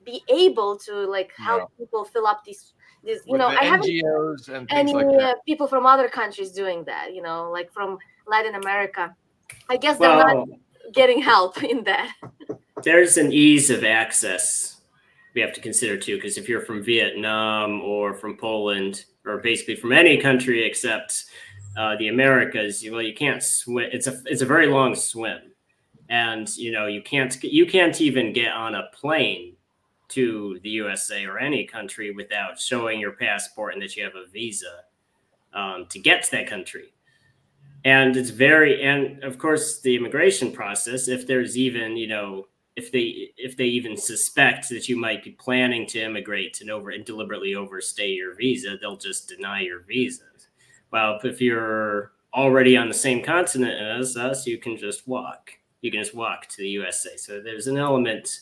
be able to help people fill up these I haven't NGOs and things any like that. People from other countries doing that, like from Latin America. I guess they're not getting help in that. There's an ease of access we have to consider too, because if you're from Vietnam or from Poland or basically from any country except the Americas, you can't swim. It's a very long swim, and you can't even get on a plane to the USA or any country without showing your passport and that you have a visa to get to that country. And and of course the immigration process, if there's even if they even suspect that you might be planning to immigrate and deliberately overstay your visa, they'll just deny your visas. Well, if you're already on the same continent as us, you can just walk. You can just walk to the USA. So there's an element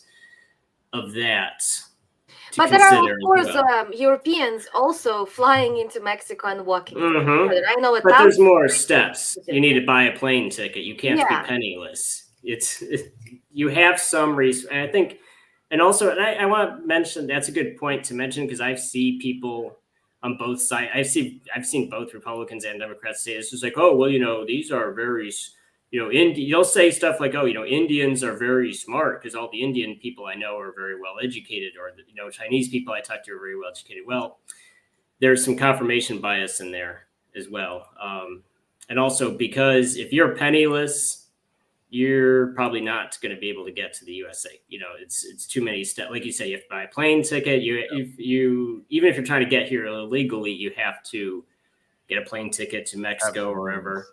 of that. But there are, of course, Europeans also flying into Mexico and walking. Mm-hmm. I know it. But there's more steps. You need to buy a plane ticket. You can't be penniless. You have some reason, I think, and also, I want to mention, that's a good point to mention, because I see people on both sides. I've seen both Republicans and Democrats say it's just like, oh, well, these are very, you'll say stuff like, oh, Indians are very smart because all the Indian people I know are very well educated, or Chinese people I talk to are very well educated. Well, there's some confirmation bias in there as well, and also because if you're penniless, you're probably not going to be able to get to the USA. It's too many steps. Like you say, you have to buy a plane ticket. Even if you're trying to get here illegally, you have to get a plane ticket to Mexico or wherever.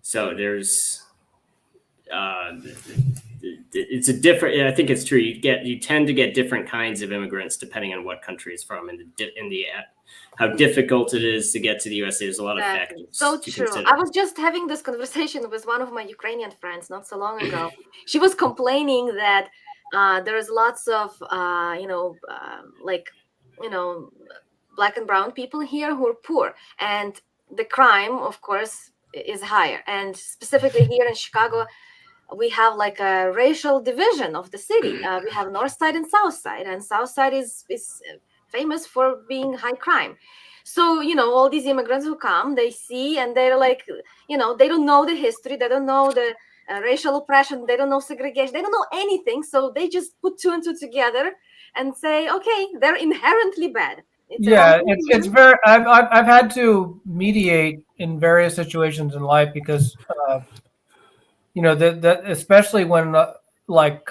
So there's, it's a different. I think it's true. You tend to get different kinds of immigrants depending on what country it's from, and how difficult it is to get to the USA. There's a lot of factors. So true. Consider. I was just having this conversation with one of my Ukrainian friends not so long ago. She was complaining that Black and brown people here who are poor, and the crime, of course, is higher. And specifically here in Chicago, we have like a racial division of the city. We have North Side and South Side, and South Side is famous for being high crime. So, all these immigrants who come, they see, and they're like, they don't know the history, they don't know the racial oppression, they don't know segregation, they don't know anything. So they just put two and two together and say, okay, they're inherently bad. It's very. I've had to mediate in various situations in life because that especially when like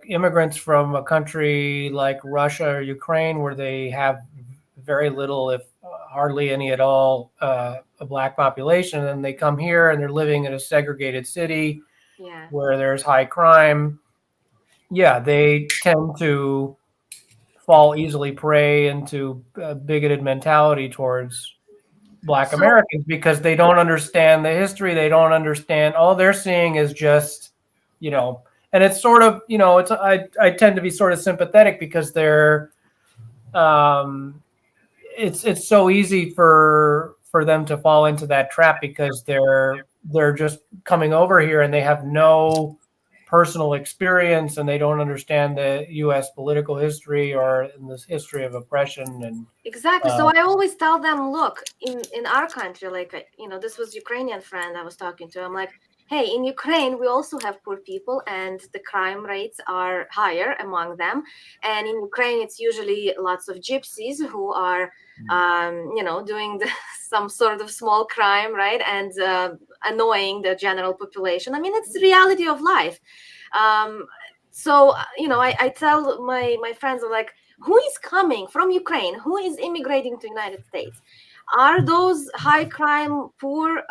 immigrants from a country like Russia or Ukraine, where they have very little, if hardly any at all, a black population, and they come here and they're living in a segregated city where there's high crime. Yeah, they tend to fall easily prey into a bigoted mentality towards Black Americans because they don't understand the history. They don't understand. All they're seeing is just, and it's sort of, it's I tend to be sort of sympathetic because they're, it's so easy for them to fall into that trap because they're just coming over here and they have no personal experience and they don't understand the U.S. political history or in this history of oppression. And exactly. So I always tell them, look, in our country, like, this was Ukrainian friend I was talking to. I'm like, hey, in Ukraine, we also have poor people and the crime rates are higher among them. And in Ukraine, it's usually lots of gypsies who are, doing some sort of small crime, right? And annoying the general population. I mean, it's the reality of life. So, I tell my friends, I'm like, who is coming from Ukraine? Who is immigrating to the United States? Are those high crime, poor,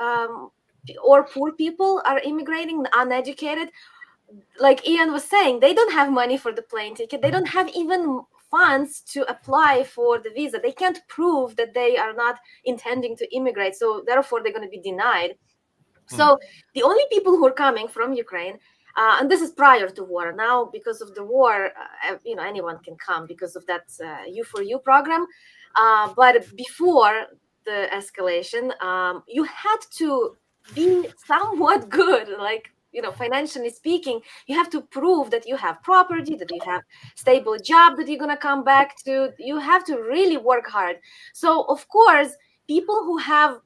or poor people are immigrating, uneducated? Like Ian was saying, they don't have money for the plane ticket. They don't have even funds to apply for the visa. They can't prove that they are not intending to immigrate. So therefore, they're going to be denied. So the only people who are coming from Ukraine, and this is prior to war. Now, because of the war, anyone can come because of that U4U program. But before the escalation, you had to be somewhat good, like, financially speaking. You have to prove that you have property, that you have stable job that you're going to come back to. You have to really work hard. So, of course, people who have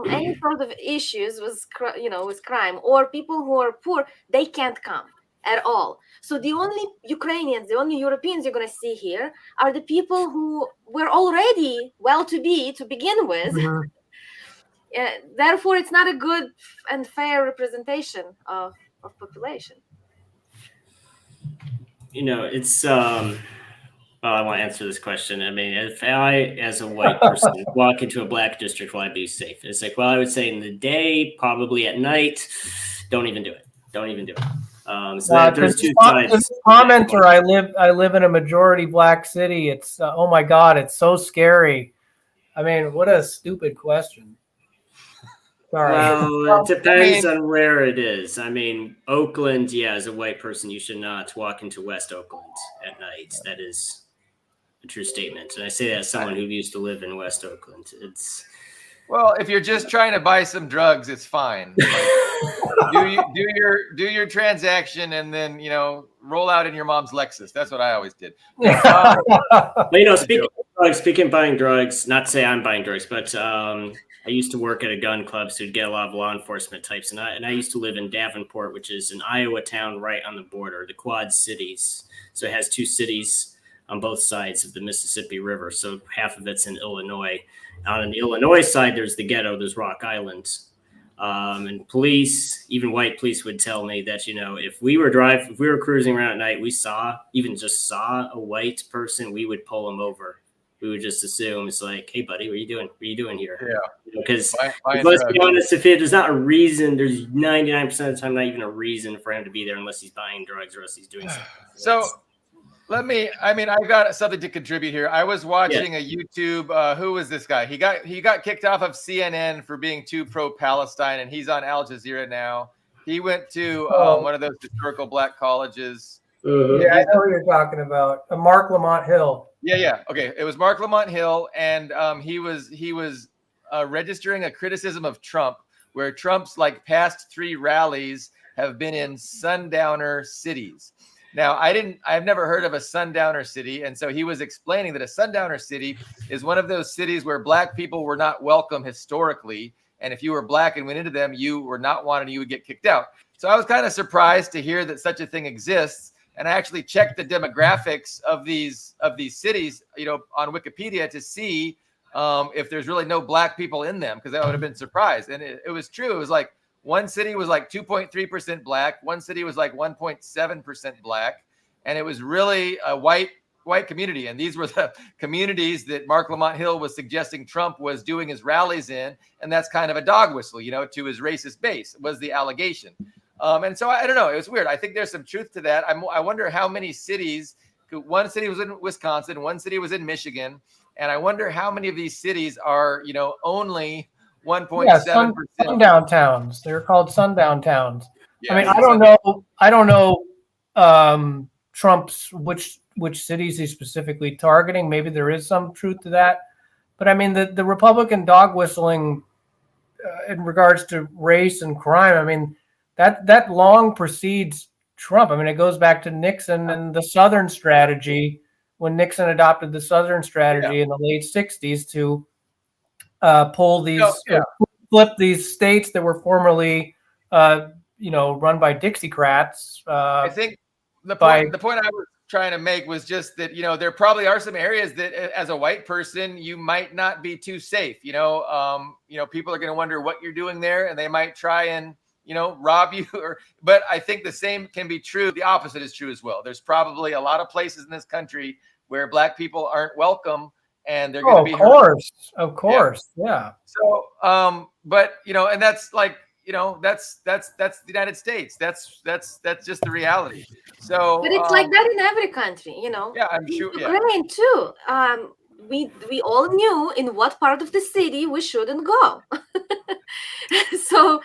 any sort of issues with crime, or people who are poor, they can't come at all. So the only Ukrainians, the only Europeans you're going to see here are the people who were already well-to-be to begin with. Therefore, it's not a good and fair representation of population. It's well, I want to answer this question. I mean, if I, as a white person, walk into a black district, will I be safe? It's like, well, I would say in the day, probably at night, don't even do it. Don't even do it. So there's two sides. Commenter, I live in a majority black city. It's oh my God, it's so scary. I mean, what a stupid question. Sorry. Well, it depends on where it is. I mean, Oakland, yeah, as a white person, you should not walk into West Oakland at night. That is a true statement. And I say that as someone who used to live in West Oakland. Well, if you're just trying to buy some drugs, it's fine. Like, do your transaction and then roll out in your mom's Lexus. That's what I always did. But speaking of buying drugs, not to say I'm buying drugs, but I used to work at a gun club, so you'd get a lot of law enforcement types. And I used to live in Davenport, which is an Iowa town right on the border, the Quad Cities. So it has two cities on both sides of the Mississippi River. So half of it's in Illinois. Out on the Illinois side, there's the ghetto, there's Rock Island. And police, even white police, would tell me that, if we were cruising around at night, we saw a white person, we would pull them over. We would just assume it's like, hey, buddy, what are you doing? What are you doing here? Yeah. Because let's be honest, if there's not a reason, there's 99% of the time not even a reason for him to be there unless he's buying drugs or else he's doing something. So I've got something to contribute here. I was watching a YouTube. Who was this guy? He got kicked off of CNN for being too pro-Palestine, and he's on Al Jazeera now. He went to one of those historical black colleges. Yeah, I know what you're talking about. Mark Lamont Hill. Yeah. Okay, it was Mark Lamont Hill, and he was registering a criticism of Trump, where Trump's like past 3 rallies have been in sundowner cities. Now, I've never heard of a sundowner city, and so he was explaining that a sundowner city is one of those cities where Black people were not welcome historically, and if you were Black and went into them, you were not wanted, you would get kicked out. So I was kind of surprised to hear that such a thing exists. And I actually checked the demographics of these cities, on Wikipedia to see if there's really no Black people in them, because I would have been surprised. And it was true. It was like one city was like 2.3% Black, one city was like 1.7% Black, and it was really a white community. And these were the communities that Mark Lamont Hill was suggesting Trump was doing his rallies in, and that's kind of a dog whistle, to his racist base, was the allegation. And so I don't know. It was weird. I think there's some truth to that. I wonder how many cities. One city was in Wisconsin. One city was in Michigan. And I wonder how many of these cities are, only 1.7%. Sundown towns. They're called sundown towns. Yeah, I mean, I don't know Trump's which cities he's specifically targeting. Maybe there is some truth to that. But I mean, the Republican dog whistling in regards to race and crime, I mean, that long precedes Trump. I mean, it goes back to Nixon and the Southern strategy, when Nixon adopted the Southern strategy in the late 60s to pull these, flip these states that were formerly, run by Dixiecrats. I think the point I was trying to make was just that, there probably are some areas that as a white person, you might not be too safe. People are going to wonder what you're doing there, and they might try and, rob you. But I think the same can be true. The opposite is true as well. There's probably a lot of places in this country where Black people aren't welcome, and they're going to be of course. Yeah. So, but and that's like, that's the United States. That's just the reality. So, but it's like that in every country, Yeah, I'm sure. Ukraine too. We all knew in what part of the city we shouldn't go. So.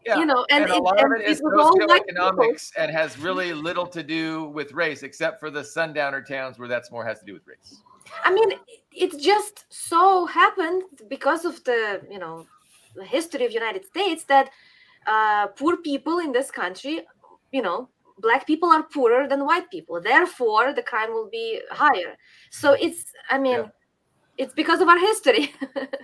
And a lot of it is socioeconomics and has really little to do with race, except for the sundowner towns where that's more has to do with race. I mean, it just so happened because of the history of United States that poor people in this country, Black people are poorer than white people. Therefore, the crime will be higher. So it's because of our history.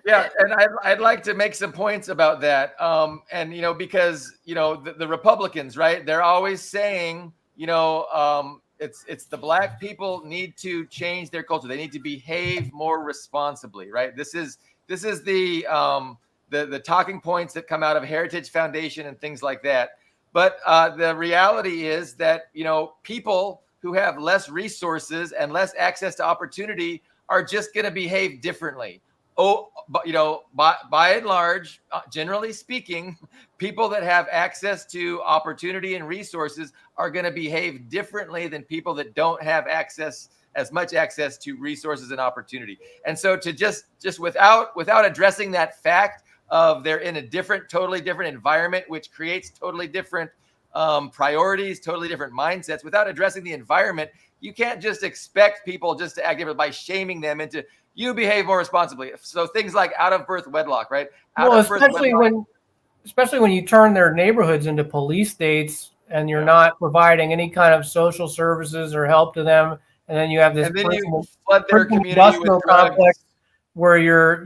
Yeah, and I'd like to make some points about that. And because the Republicans, right? They're always saying, it's the Black people need to change their culture. They need to behave more responsibly, right? This is the talking points that come out of Heritage Foundation and things like that. But the reality is that people who have less resources and less access to opportunity are just going to behave differently. But by and large, generally speaking, people that have access to opportunity and resources are going to behave differently than people that don't have as much access to resources and opportunity. And so to just without addressing that fact of they're in a totally different environment, which creates totally different priorities, totally different mindsets, without addressing the environment, you can't just expect people just to act different by shaming them into you behave more responsibly. So things like out of birth wedlock, right? Especially when you turn their neighborhoods into police states and you're not providing any kind of social services or help to them, and then you have this you flood their community with drugs, where you're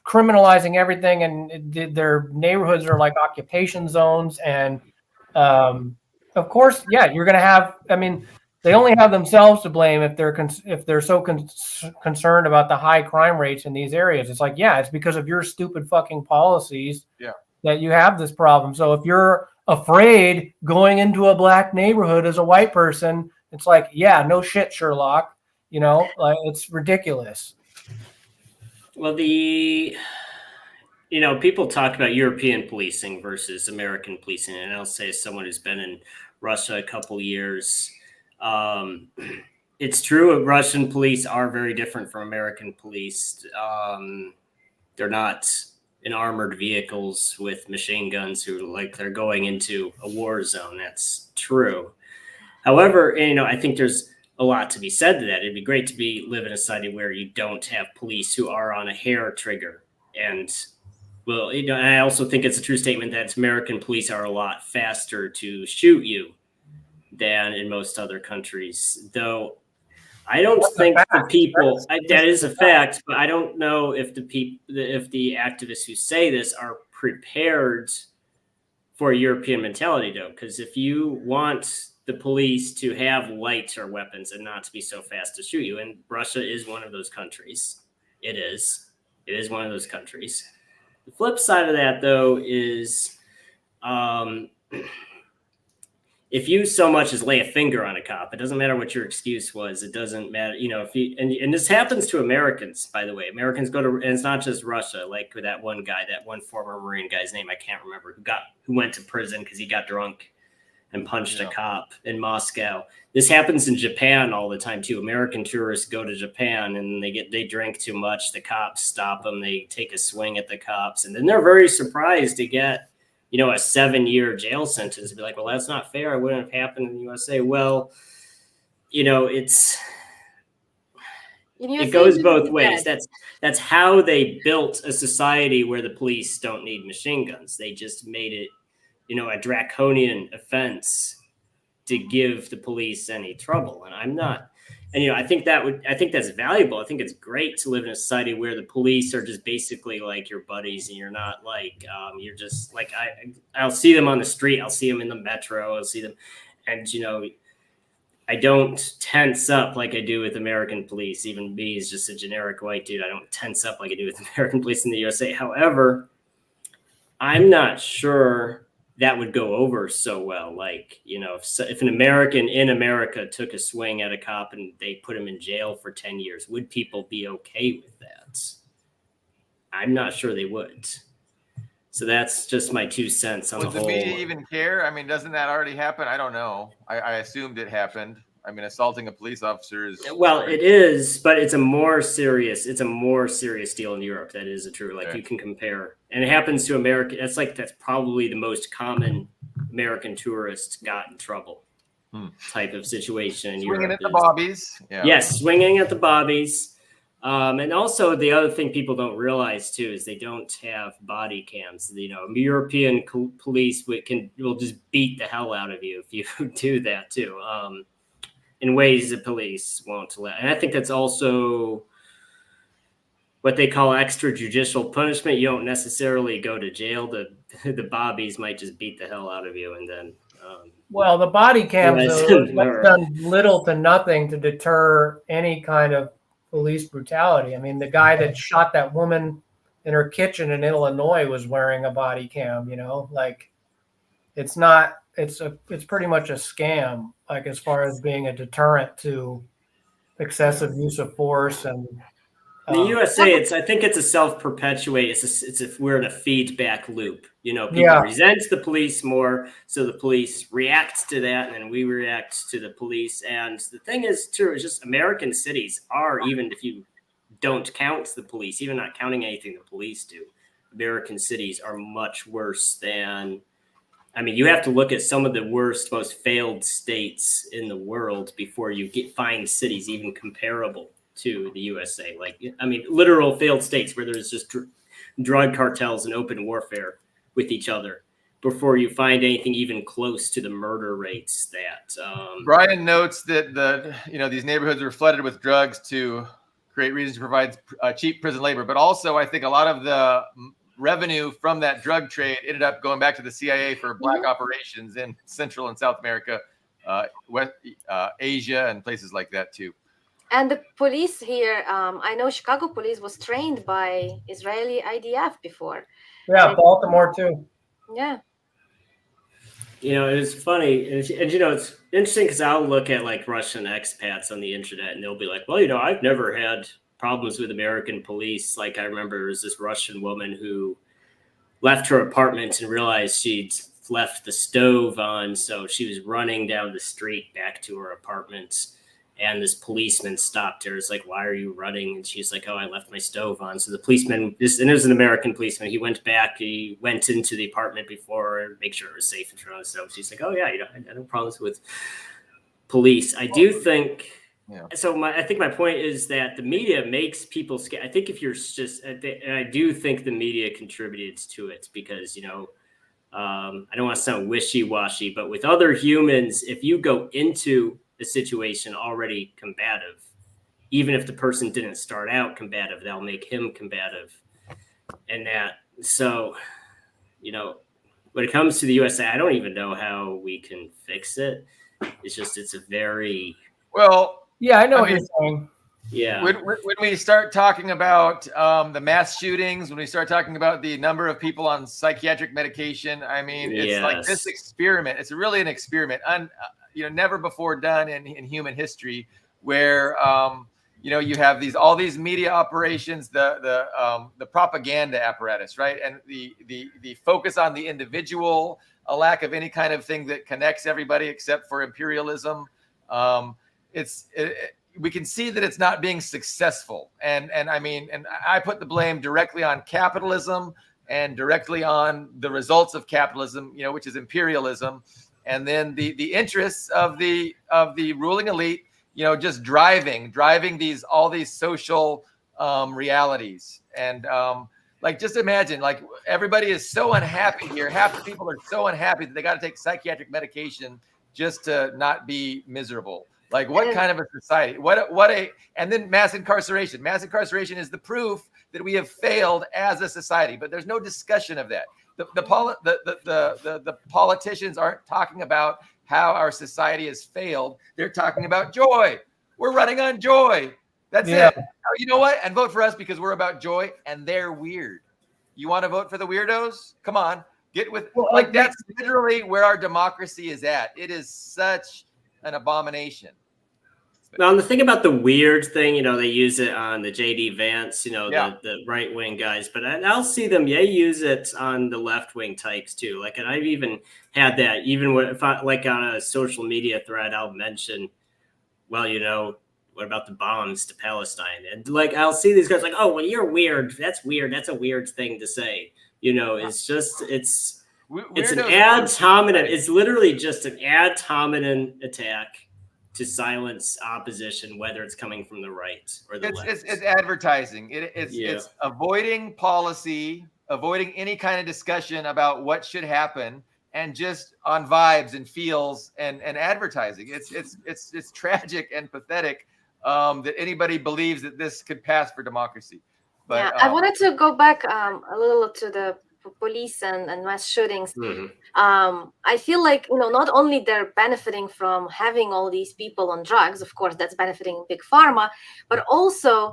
criminalizing everything, and their neighborhoods are like occupation zones, and of course, you're going to have. I mean, they only have themselves to blame if they're so concerned about the high crime rates in these areas. It's like, it's because of your stupid fucking policies that you have this problem. So if you're afraid going into a Black neighborhood as a white person, it's like, no shit, Sherlock. Like, it's ridiculous. Well, people talk about European policing versus American policing, and I'll say as someone who's been in Russia a couple years, it's true. Russian police are very different from American police. They're not in armored vehicles with machine guns they're going into a war zone. That's true. However, I think there's a lot to be said to that. It'd be great to live in a society where you don't have police who are on a hair trigger. And well, and I also think it's a true statement that American police are a lot faster to shoot you than in most other countries, though. I don't think the people that is a fact, but I don't know if the activists who say this are prepared for a European mentality, though, because if you want the police to have lighter weapons and not to be so fast to shoot you, and Russia is one of those countries, it is one of those countries. The flip side of that, though, is if you so much as lay a finger on a cop, it doesn't matter what your excuse was. It doesn't matter, if you, and this happens to Americans, by the way. Americans go to, and it's not just Russia, like with that one guy, that one former Marine guy's name, I can't remember, who went to prison because he got drunk and punched a cop in Moscow. This happens in Japan all the time too. American tourists go to Japan and they drink too much. The cops stop them. They take a swing at the cops, and then they're very surprised to get a 7-year jail sentence. Be like, well, that's not fair. It wouldn't have happened in the USA. Well, it goes both ways. That's how they built a society where the police don't need machine guns. They just made it, a draconian offense to give the police any trouble. And I'm not, and I think that's valuable. I think it's great to live in a society where the police are just basically like your buddies, and you're not like you're just like I'll see them on the street, I'll see them in the metro, I'll see them, and I don't tense up like I do with American police. Even me as just a generic white dude, I don't tense up like I do with American police in the USA. However, I'm not sure that would go over so well. Like, if an American in America took a swing at a cop and they put him in jail for 10 years, would people be okay with that? I'm not sure they would. So that's just my 2 cents on the whole. Would the media even care? I mean, doesn't that already happen? I don't know. I assumed it happened. I mean, assaulting a police officer is... Well, it is, but it's a more serious deal in Europe. That is true. Like, you can compare. And it happens to America. That's probably the most common American tourist got in trouble type of situation in Europe. Swinging at the bobbies. Yeah. Yes, swinging at the bobbies. And also the other thing people don't realize too is they don't have body cams. European police will just beat the hell out of you if you do that too. In ways the police won't let. And I think that's also what they call extrajudicial punishment. You don't necessarily go to jail. The bobbies might just beat the hell out of you, and then. Well, the body cams have done little to nothing to deter any kind of police brutality. I mean, the guy that shot that woman in her kitchen in Illinois was wearing a body cam. It's not. It's pretty much a scam, like as far as being a deterrent to excessive use of force. And in the USA, I think it's a self-perpetuate. We're in a feedback loop. People resent the police more, so the police react to that, and then we react to the police. And the thing is, too, is just American cities are, even if you don't count the police, even not counting anything the police do, American cities are much worse than. I mean, you have to look at some of the worst, most failed states in the world before you find cities even comparable to the USA. Literal failed states where there's just drug cartels and open warfare with each other before you find anything even close to the murder rates that. Brian notes that these neighborhoods are flooded with drugs to create reasons to provide cheap prison labor, but also I think a lot of the revenue from that drug trade ended up going back to the CIA for black operations in Central and South America, Asia, and places like that too. And the police here, I know Chicago police was trained by Israeli IDF before. Yeah, Baltimore too. Yeah. It was funny. And it's interesting because I'll look at like Russian expats on the internet and they'll be like, well, I've never had problems with American police. Like I remember there was this Russian woman who left her apartment and realized she'd left the stove on. So she was running down the street back to her apartment. And this policeman stopped her. It's like, why are you running? And she's like, oh, I left my stove on. So the policeman, and it was an American policeman, he went back, he went into the apartment before and make sure it was safe and turn on the stove. She's like, oh yeah, I have no problems with police. I do think So I think my point is that the media makes people scared. I think if you're just, and I do think the media contributed to it because, I don't want to sound wishy-washy, but with other humans, if you go into a situation already combative, even if the person didn't start out combative, they'll make him combative. And so, when it comes to the USA, I don't even know how we can fix it. It's a very... Well, yeah, I know what you're saying. Yeah. When we start talking about the mass shootings, when we start talking about the number of people on psychiatric medication, I mean, it's like this experiment. It's really an experiment, never before done in human history, where you have all these media operations, the propaganda apparatus, right, and the focus on the individual, a lack of any kind of thing that connects everybody except for imperialism. We can see that it's not being successful. And I put the blame directly on capitalism and directly on the results of capitalism, which is imperialism. And then the interests of the ruling elite, just driving all these social realities. And just imagine, everybody is so unhappy here. Half the people are so unhappy that they got to take psychiatric medication just to not be miserable. What kind of a society? And then mass incarceration. Mass incarceration is the proof that we have failed as a society. But there's no discussion of that. The politicians aren't talking about how our society has failed. They're talking about joy. We're running on joy. That's it. You know what? And vote for us because we're about joy. And they're weird. You want to vote for the weirdos? Come on, get with. That's literally where our democracy is at. It is such an abomination. Now, the thing about the weird thing, they use it on the JD Vance, the right wing guys, but I'll see them. They use it on the left wing types too. And I've even had that. Even if I on a social media thread, I'll mention, well, what about the bombs to Palestine? And I'll see these guys oh, well, you're weird. That's weird. That's a weird thing to say. It's just it's an ad hominem. It's literally just an ad hominem attack to silence opposition, whether it's coming from the right or the left. It's advertising. It's avoiding policy, avoiding any kind of discussion about what should happen, and just on vibes and feels and advertising. It's tragic and pathetic that anybody believes that this could pass for democracy. But I wanted to go back a little to the police and mass shootings. Mm-hmm. I feel not only they're benefiting from having all these people on drugs, of course that's benefiting big pharma, but also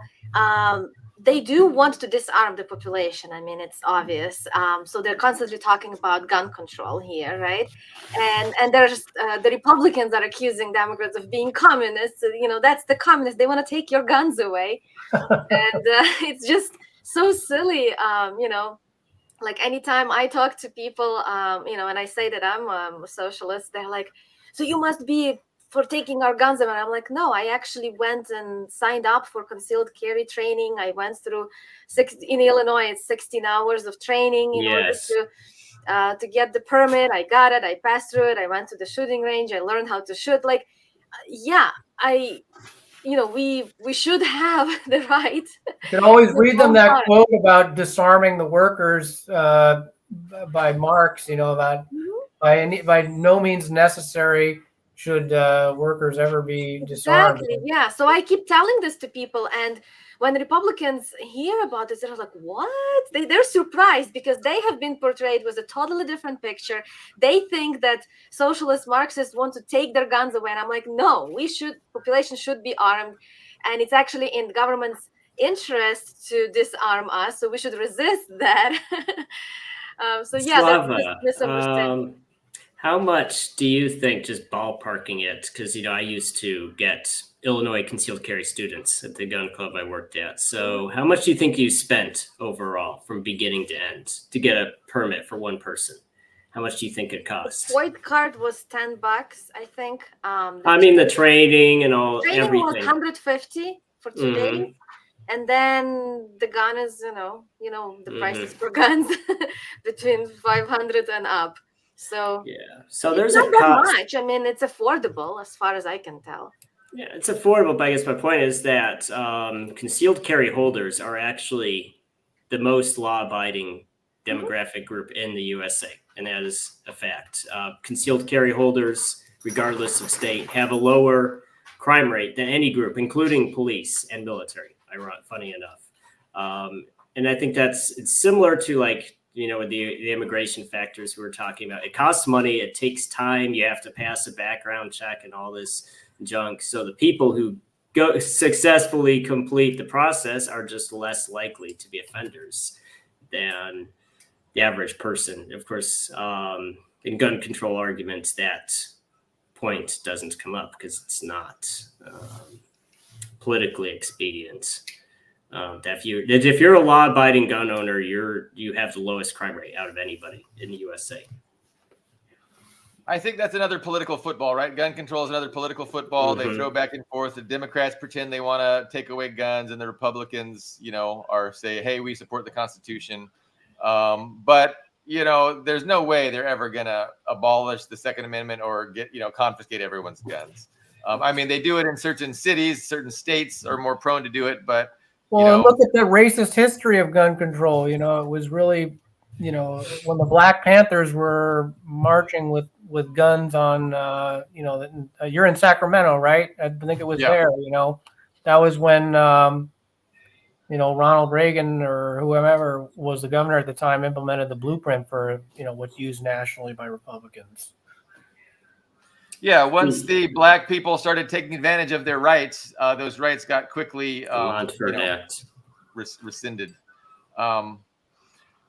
they do want to disarm the population. I mean, it's obvious. So they're constantly talking about gun control here, right? And there's the Republicans are accusing Democrats of being communists. That's the communists. They want to take your guns away, and it's just so silly. Anytime I talk to people, and I say that I'm a socialist, they're like, so you must be for taking our guns away. And I'm like, no, I actually went and signed up for concealed carry training. I went through in Illinois, it's 16 hours of training in order to get the permit. I got it. I passed through it. I went to the shooting range. I learned how to shoot. We should have the right. You can always read them that quote about disarming the workers by Marx, that by no means necessary should workers ever be disarmed. Exactly, yeah. So I keep telling this to people, and when Republicans hear about this, they're like, what? They're surprised because they have been portrayed with a totally different picture. They think that socialist Marxists want to take their guns away. And I'm like, no, population should be armed. And it's actually in the government's interest to disarm us. So we should resist that. Slava, that's misunderstanding. How much do you think, just ballparking it, because I used to get Illinois concealed carry students at the gun club I worked at. So how much do you think you spent overall from beginning to end to get a permit for one person? How much do you think it cost? The white card was $10, I think. The training and all. Training was $150 for 2 days. And then the gun is, the prices for guns between $500 and up. So so there's not a that cost. much. I mean, it's affordable as far as I can tell. Yeah, it's affordable, but I guess my point is that concealed carry holders are actually the most law-abiding demographic group in the USA, and that is a fact. Concealed carry holders, regardless of state, have a lower crime rate than any group, including police and military. Funny enough, and I think it's similar to like the immigration factors we were talking about. It costs money, it takes time, you have to pass a background check and all this junk. So the people who go successfully complete the process are just less likely to be offenders than the average person. Of course, in gun control arguments, that point doesn't come up because it's not politically expedient. If you're a law-abiding gun owner, you have the lowest crime rate out of anybody in the USA. I think that's another political football, right? Gun control is another political football. Mm-hmm. They throw back and forth. The Democrats pretend they want to take away guns, and the Republicans, are say, "Hey, we support the Constitution." But there's no way they're ever gonna abolish the Second Amendment or confiscate everyone's guns. I mean, they do it in certain cities. Certain states are more prone to do it, but look at the racist history of gun control. It was really, when the Black Panthers were marching with guns on, you're in Sacramento, right? I think it was there. That was when, Ronald Reagan or whoever was the governor at the time implemented the blueprint for, what's used nationally by Republicans. Yeah, once the Black people started taking advantage of their rights, those rights got quickly rescinded.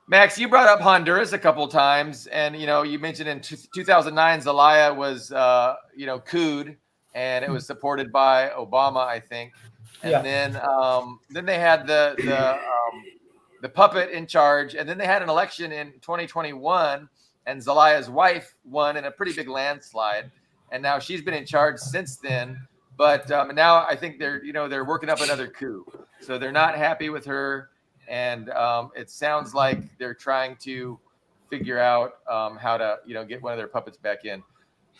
Max, you brought up Honduras a couple times, and you mentioned in 2009 Zelaya was couped, and it was supported by Obama, I think. And then they had the puppet in charge, and then they had an election in 2021, and Zelaya's wife won in a pretty big landslide. And now she's been in charge since then. But now I think they're working up another coup. So they're not happy with her. And it sounds like they're trying to figure out how to, get one of their puppets back in.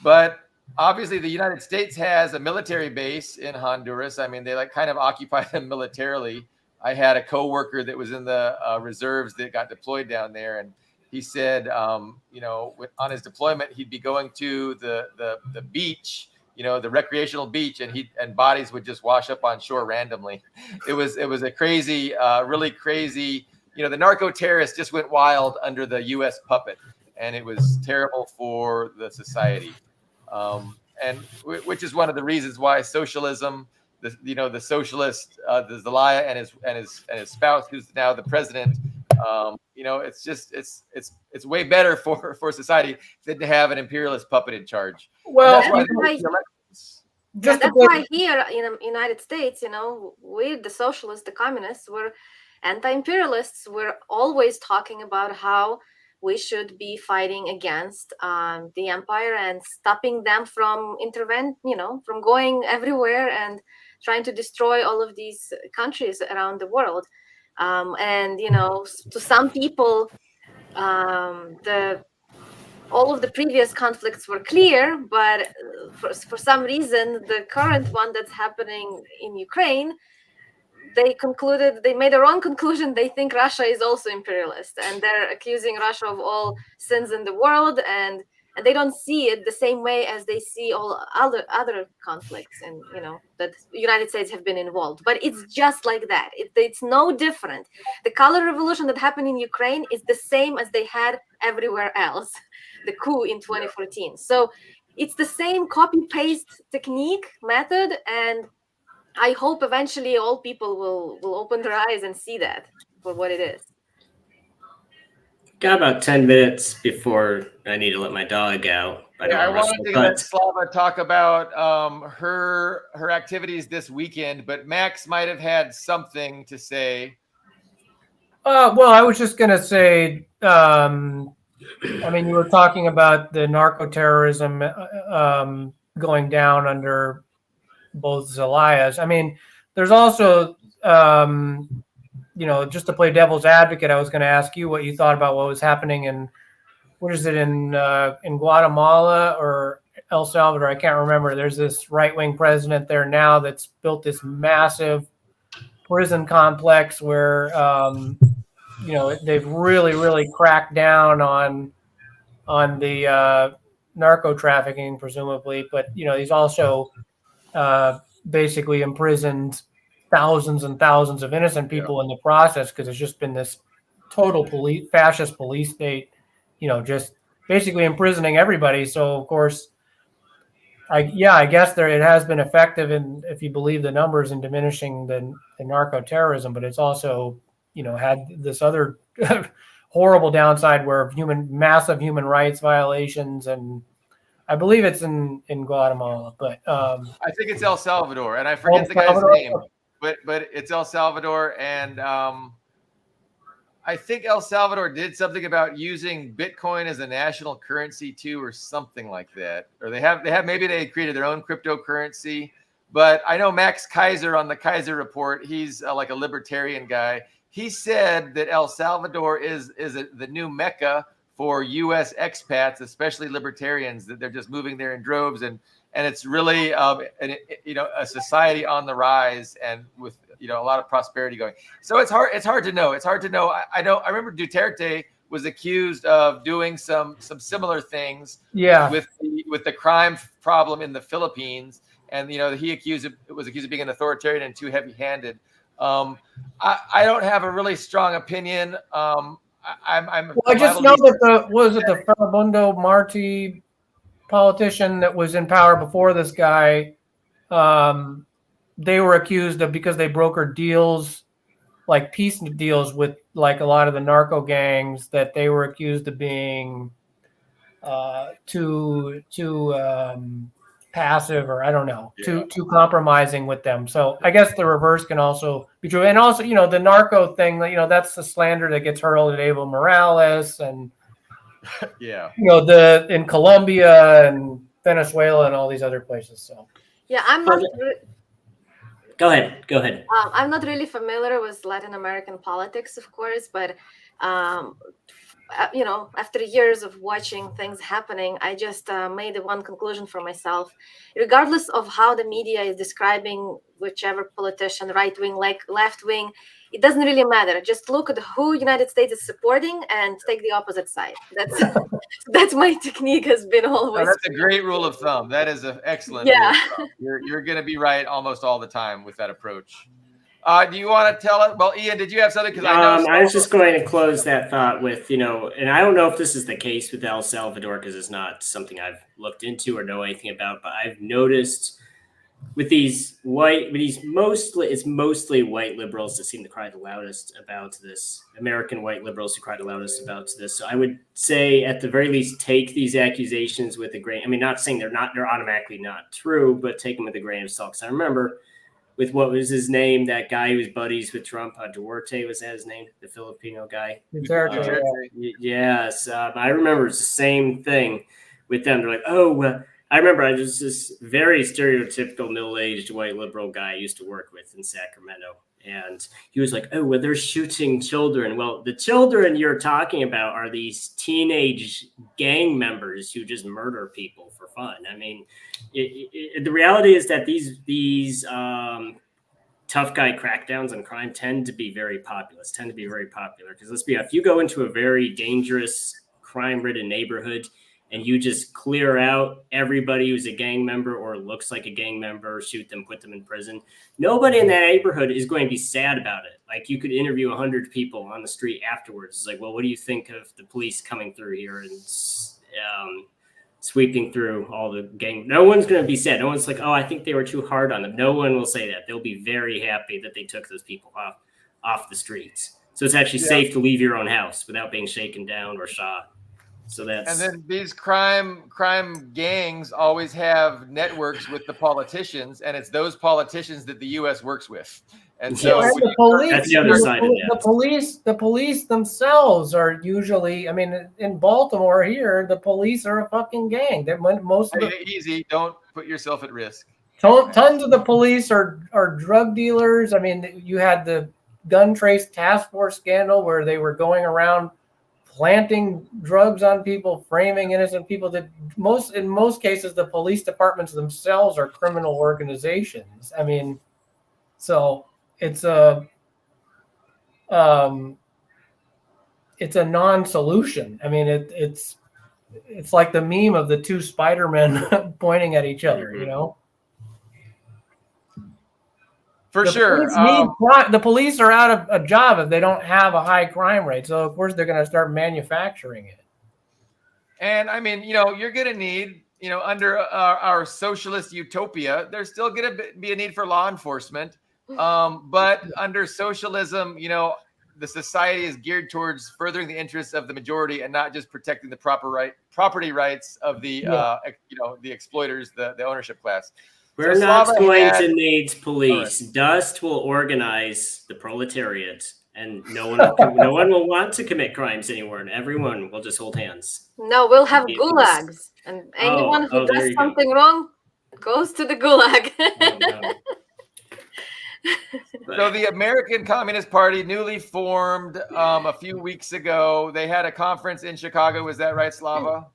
But obviously the United States has a military base in Honduras. I mean, they kind of occupy them militarily. I had a coworker that was in the reserves that got deployed down there, and he said, on his deployment, he'd be going to the beach, the recreational beach, and bodies would just wash up on shore randomly. It was a crazy, really crazy. The narco terrorists just went wild under the U.S. puppet, and it was terrible for the society. And which is one of the reasons why socialism, the socialist, the Zelaya and his spouse, who's now the president. It's just it's way better for society than to have an imperialist puppet in charge. Well, that's why here in the United States, we, the socialists, the communists, we're anti-imperialists. We're always talking about how we should be fighting against the empire and stopping them from from going everywhere and trying to destroy all of these countries around the world. And to some people, all of the previous conflicts were clear, but for some reason, the current one that's happening in Ukraine, they made their own conclusion. They think Russia is also imperialist, and they're accusing Russia of all sins in the world, and they don't see it the same way as they see all other conflicts, and that the United States have been involved. But it's just like that. It's no different. The color revolution that happened in Ukraine is the same as they had everywhere else, the coup in 2014. So it's the same copy-paste technique method, and I hope eventually all people will open their eyes and see that for what it is. Got about 10 minutes before I need to let my dog out. I wanted to let Slava talk about her activities this weekend, but Max might have had something to say. Well, I was just going to say, you were talking about the narco-terrorism going down under both Zelayas. I mean, there's also, just to play devil's advocate, I was going to ask you what you thought about what was happening in Guatemala or El Salvador. I can't remember. There's this right-wing president there now that's built this massive prison complex where, they've really, really cracked down on the narco trafficking, presumably. But, he's also basically imprisoned thousands and thousands of innocent people in the process, because it's just been this total fascist police state, just basically imprisoning everybody. So of course, I guess it has been effective in, if you believe the numbers, in diminishing the narco terrorism, but it's also, had this other horrible downside where massive human rights violations, and I believe it's in Guatemala, but I think it's El Salvador, and I forget the guy's name, but it's El Salvador, and I think El Salvador did something about using Bitcoin as a national currency too, or something like that. Or maybe they created their own cryptocurrency. But I know Max Kaiser on the Kaiser Report, he's like a libertarian guy. He said that El Salvador is the new Mecca for U.S. expats, especially libertarians, that they're just moving there in droves, and it's really a society on the rise, and with a lot of prosperity going. So it's hard to know. It's hard to know. I remember Duterte was accused of doing some similar things. Yeah. With the crime problem in the Philippines, and he was accused of being an authoritarian and too heavy-handed. I don't have a really strong opinion. I just know that the Farabundo Marti politician that was in power before this guy, they were accused of, because they brokered deals, like peace deals with like a lot of the narco gangs, that they were accused of being too passive, or I don't know, too compromising with them. So I guess the reverse can also be true. And also, the narco thing, that's the slander that gets hurled at Evo Morales, and in Colombia and Venezuela and all these other places. So I'm not. Go ahead. I'm not really familiar with Latin American politics, of course, but after years of watching things happening, I just made the one conclusion for myself. Regardless of how the media is describing whichever politician, right wing, like left wing, it doesn't really matter. Just look at who United States is supporting and take the opposite side. That's my technique, has been always. That's a great rule of thumb. That is an excellent. You're going to be right almost all the time with that approach. Do you want to tell us? Well, Ian, did you have something? Because I was just going to close that thought with, and I don't know if this is the case with El Salvador, because it's not something I've looked into or know anything about, but I've noticed with it's mostly white liberals that seem to cry the loudest about this, American white liberals who cry the loudest about this. So I would say, at the very least, take these accusations with a grain. I mean, not saying they're automatically not true, but take them with a grain of salt. Because I remember, with what was his name, that guy who was buddies with Trump, Duarte, was that his name? The Filipino guy? Yes. I remember it's the same thing with them. They're like, I remember I was this very stereotypical middle-aged white liberal guy I used to work with in Sacramento. And he was like, they're shooting children. Well, the children you're talking about are these teenage gang members who just murder people for fun. I mean, the reality is that these tough guy crackdowns on crime tend to be very populous, because let's be honest, if you go into a very dangerous, crime-ridden neighborhood and you just clear out everybody who's a gang member or looks like a gang member, shoot them, put them in prison, nobody in that neighborhood is going to be sad about it. Like, you could interview 100 people on the street afterwards. It's like, well, what do you think of the police coming through here and sweeping through all the gang? No one's going to be sad. No one's like, I think they were too hard on them. No one will say that. They'll be very happy that they took those people off the streets. So it's actually safe to leave your own house without being shaken down or shot. So that's. And then these crime gangs always have networks with the politicians, and it's those politicians that the U.S. works with. And so the police, that's the other side of it. The police themselves are usually, I mean, in Baltimore here, the police are a fucking gang. Easy, don't put yourself at risk. Tons of the police are drug dealers. I mean, you had the gun trace task force scandal where they were going around planting drugs on people, framing innocent people. That in most cases, the police departments themselves are criminal organizations. I mean, so it's a non-solution. I mean, it's like the meme of the two Spider-Men pointing at each other, you know? For sure. The police are out of a job if they don't have a high crime rate. So, of course, they're going to start manufacturing it. And I mean, you're going to need, under our socialist utopia, there's still going to be a need for law enforcement. But under socialism, the society is geared towards furthering the interests of the majority and not just protecting the property rights of the, the exploiters, the ownership class. We're not going to need police. Right. Dust will organize the proletariat, and no one will want to commit crimes anymore, and everyone will just hold hands. No, we'll have gulags, and anyone who does something wrong goes to the gulag. So the American Communist Party, newly formed a few weeks ago, they had a conference in Chicago. Is that right, Slava?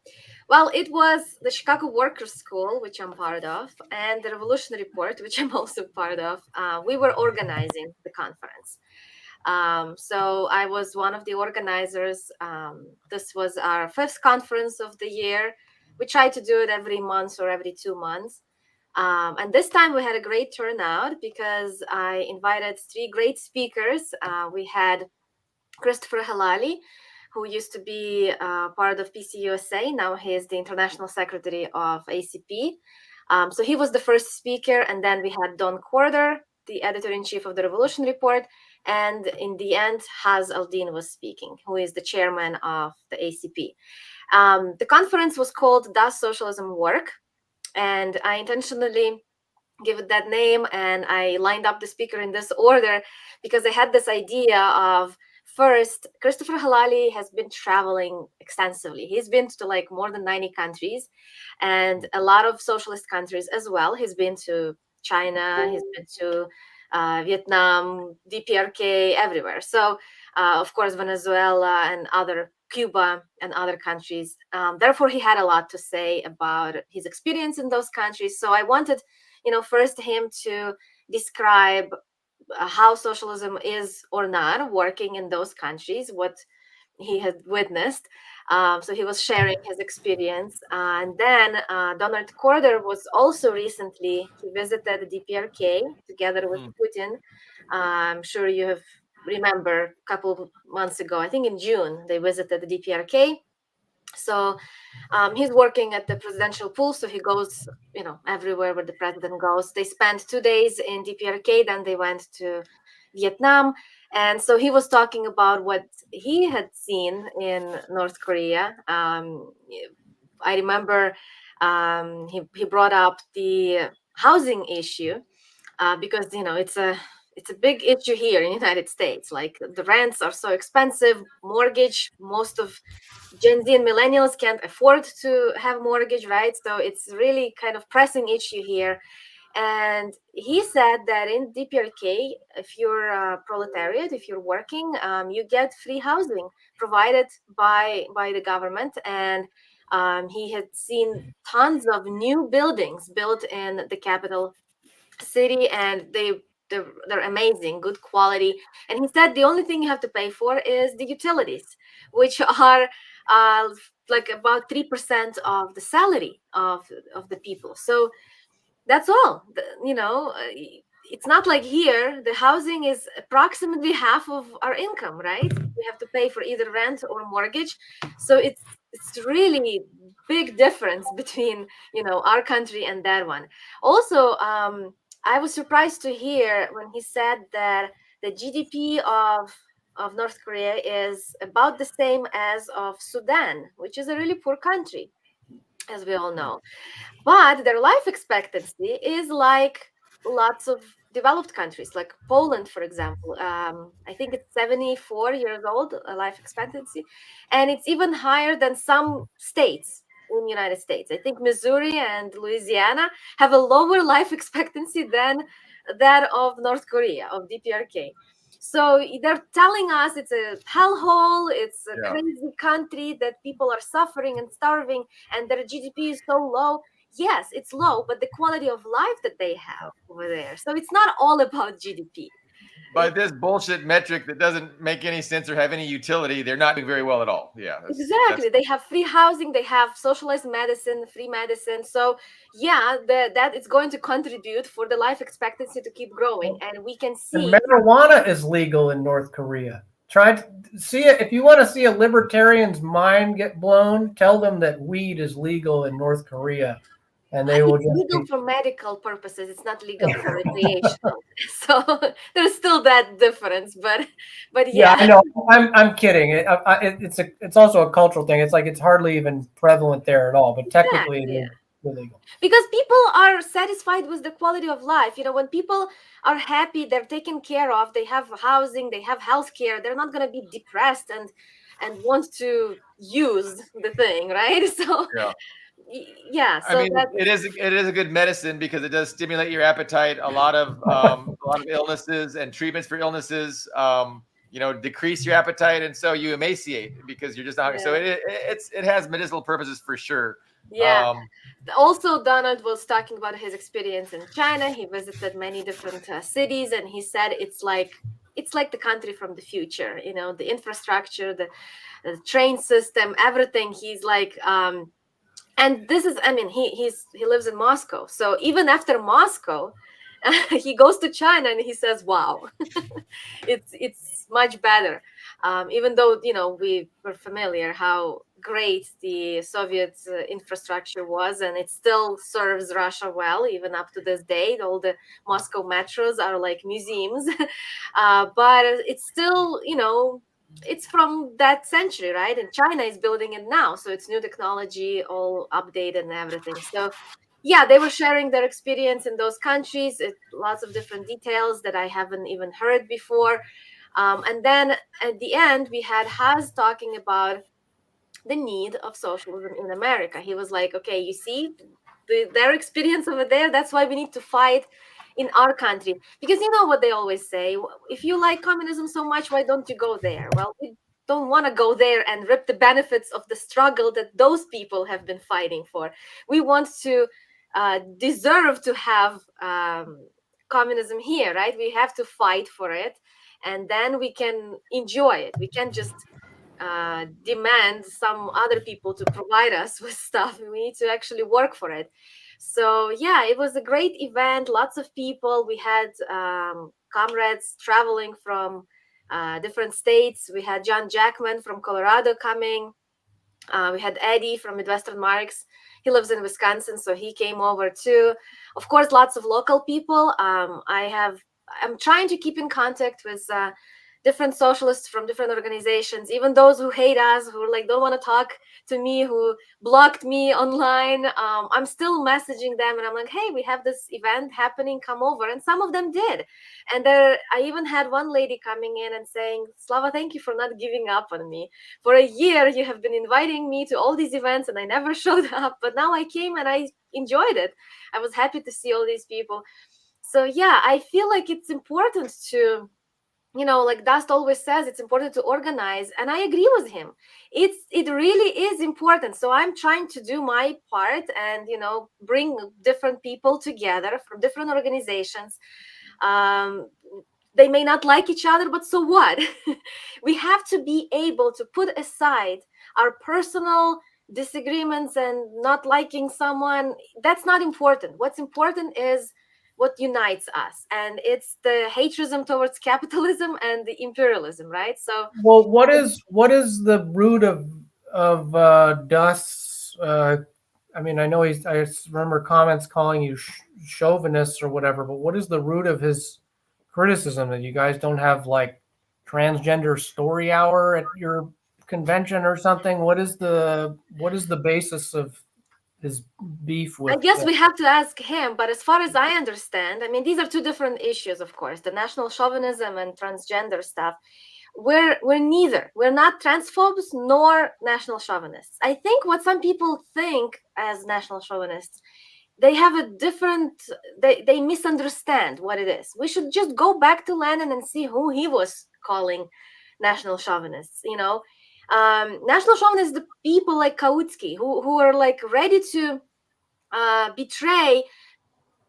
Well, it was the Chicago Workers' School, which I'm part of, and the Revolution Report, which I'm also part of. We were organizing the conference. So I was one of the organizers. This was our first conference of the year. We try to do it every month or every 2 months. And this time we had a great turnout because I invited 3 great speakers. We had Christopher Halali, who used to be part of PCUSA. Now he is the international secretary of ACP. So he was the first speaker. And then we had Don Corder, the editor-in-chief of the Revolution Report. And in the end, Haz Aldin was speaking, who is the chairman of the ACP. The conference was called Does Socialism Work? And I intentionally give it that name. And I lined up the speaker in this order because I had this idea of, first, Christopher Halali has been traveling extensively. He's been to like more than 90 countries and a lot of socialist countries as well. He's been to China, he's been to Vietnam, DPRK, everywhere. So, of course, Venezuela and Cuba and other countries. Therefore, he had a lot to say about his experience in those countries. So I wanted, first him to describe how socialism is or not working in those countries, what he had witnessed. So he was sharing his experience. And then Donald Corder was also recently, he visited the DPRK together with Putin. I'm sure you have remember a couple of months ago, I think in June, they visited the DPRK. So he's working at the presidential pool, so he goes, everywhere where the president goes. They spent 2 days in DPRK, then they went to Vietnam. And so he was talking about what he had seen in North Korea. I remember he brought up the housing issue because, it's a big issue here in the United States. Like the rents are so expensive, mortgage, most of Gen Z and millennials can't afford to have mortgage, right? So it's really kind of pressing issue here. And he said that in DPRK, if you're a proletariat, if you're working, you get free housing provided by the government. And he had seen tons of new buildings built in the capital city, and they're amazing, good quality. And he said the only thing you have to pay for is the utilities, which are like about 3% of the salary of the people. So that's all. It's not like here the housing is approximately half of our income, right? We have to pay for either rent or mortgage. So it's really big difference between our country and that one. Also, I was surprised to hear when he said that the GDP of North Korea is about the same as of Sudan, which is a really poor country, as we all know. But their life expectancy is like lots of developed countries, like Poland, for example. I think it's 74 years old, life expectancy. And it's even higher than some states in the United States. I think Missouri and Louisiana have a lower life expectancy than that of North Korea, of DPRK. So they're telling us it's a hellhole, it's a Yeah. crazy country, that people are suffering and starving, and their GDP is so low. Yes, it's low, but the quality of life that they have over there. So it's not all about GDP. By this bullshit metric that doesn't make any sense or have any utility, they're not doing very well at all. Yeah. Exactly. They have free housing, they have socialized medicine, free medicine. So yeah, that it's going to contribute for the life expectancy to keep growing. And we can And see marijuana is legal in North Korea. Try to see it. If you want to see a libertarian's mind get blown, tell them that weed is legal in North Korea, and they will it's just legal for medical purposes. It's not legal for recreational. So there's still that difference. But Yeah, yeah. I know. I'm kidding. It's also a cultural thing. It's like it's hardly even prevalent there at all, but technically Exactly, it is illegal. because people are satisfied with the quality of life. When people are happy, they're taken care of, they have housing, they have health care, they're not going to be depressed and want to use the thing, right? So Yeah. yeah, I so mean, it is a good medicine because it does stimulate your appetite. A lot of illnesses and treatments for illnesses, decrease your appetite, and so you emaciate because you're just not. So it has medicinal purposes for sure. yeah. Also, Donald was talking about his experience in China. He visited many different cities, and he said it's like the country from the future. The infrastructure, the train system, everything. He's like, and this is, I mean, he lives in Moscow, so even after Moscow, he goes to China and he says, "Wow, it's much better." Even though we were familiar how great the Soviet infrastructure was, and it still serves Russia well even up to this day. All the Moscow metros are like museums, but it's still it's from that century, right? And China is building it now, so it's new technology, all updated and everything. So yeah, they were sharing their experience in those countries, lots of different details that I haven't even heard before. And then at the end, we had Haz talking about the need of socialism in America. He was like, okay, you see their experience over there, that's why we need to fight in our country. Because you know what they always say, if you like communism so much, why don't you go there? Well, we don't want to go there and rip the benefits of the struggle that those people have been fighting for. We want to deserve to have communism here, right? We have to fight for it, and then we can enjoy it. We can't just demand some other people to provide us with stuff. We need to actually work for it. So yeah, it was a great event, lots of people. We had comrades traveling from different states. We had John Jackman from Colorado coming. We had Eddie from Midwestern Marks. He lives in Wisconsin, so he came over too. Of course, lots of local people. I'm trying to keep in contact with different socialists from different organizations, even those who hate us, who like don't want to talk to me, who blocked me online. I'm still messaging them, and I'm like, hey, we have this event happening, come over. And some of them did. And I even had one lady coming in and saying, Slava, thank you for not giving up on me. For a year, you have been inviting me to all these events, and I never showed up. But now I came and I enjoyed it. I was happy to see all these people. So yeah, I feel like it's important to, like Dust always says, it's important to organize, and I agree with him. It really is important. So I'm trying to do my part and bring different people together from different organizations. They may not like each other, but so what? We have to be able to put aside our personal disagreements and not liking someone. That's not important. What's important is what unites us, and it's the haterism towards capitalism and the imperialism, right? So well, what is the root of Dust's I mean, I know I remember comments calling you chauvinists or whatever, but what is the root of his criticism that you guys don't have like transgender story hour at your convention or something? What is the basis of his beef with? I guess we have to ask him, but as far as I understand, I mean, these are two different issues, of course, the national chauvinism and transgender stuff. We're neither. We're not transphobes nor national chauvinists. I think what some people think as national chauvinists, they have a different, they misunderstand what it is. We should just go back to Lenin and see who he was calling national chauvinists. National chauvinists, the people like Kautsky, who are like ready to betray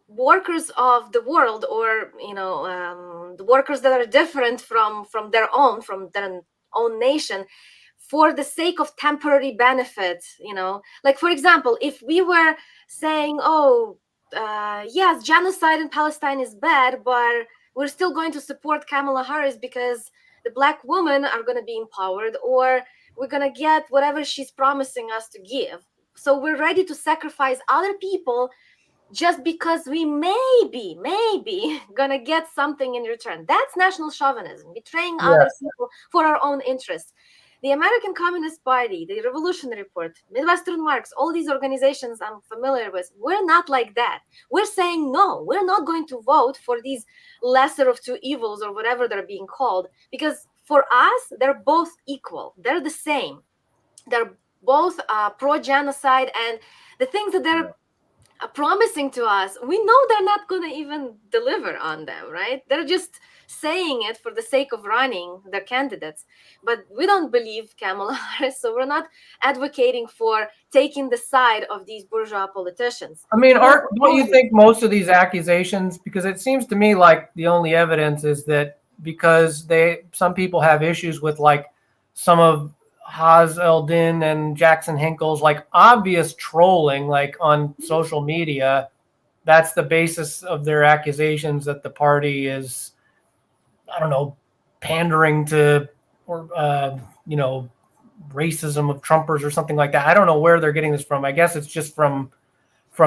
workers of the world, or the workers that are different from their own nation, for the sake of temporary benefit. Like, for example, if we were saying, oh, yes, genocide in Palestine is bad, but we're still going to support Kamala Harris because the Black women are going to be empowered, or we're going to get whatever she's promising us to give, so we're ready to sacrifice other people just because we maybe gonna get something in return. That's national chauvinism, betraying other people for our own interests. The American Communist Party, the Revolution Report, Midwestern Marx, all these organizations I'm familiar with, we're not like that. We're saying, no, we're not going to vote for these lesser of two evils, or whatever they're being called, because for us, they're both equal. They're the same. They're both pro-genocide, and the things that they're promising to us, we know they're not going to even deliver on them, right? They're just saying it for the sake of running their candidates. But we don't believe Kamala Harris, so we're not advocating for taking the side of these bourgeois politicians. I mean, don't you think most of these accusations, because it seems to me like the only evidence is that because some people have issues with like some of Haz Eldin and Jackson Hinkle's like obvious trolling like on social media, that's the basis of their accusations that the party is, I don't know, pandering to, or racism of Trumpers or something like that. I don't know where they're getting this from. I guess it's just from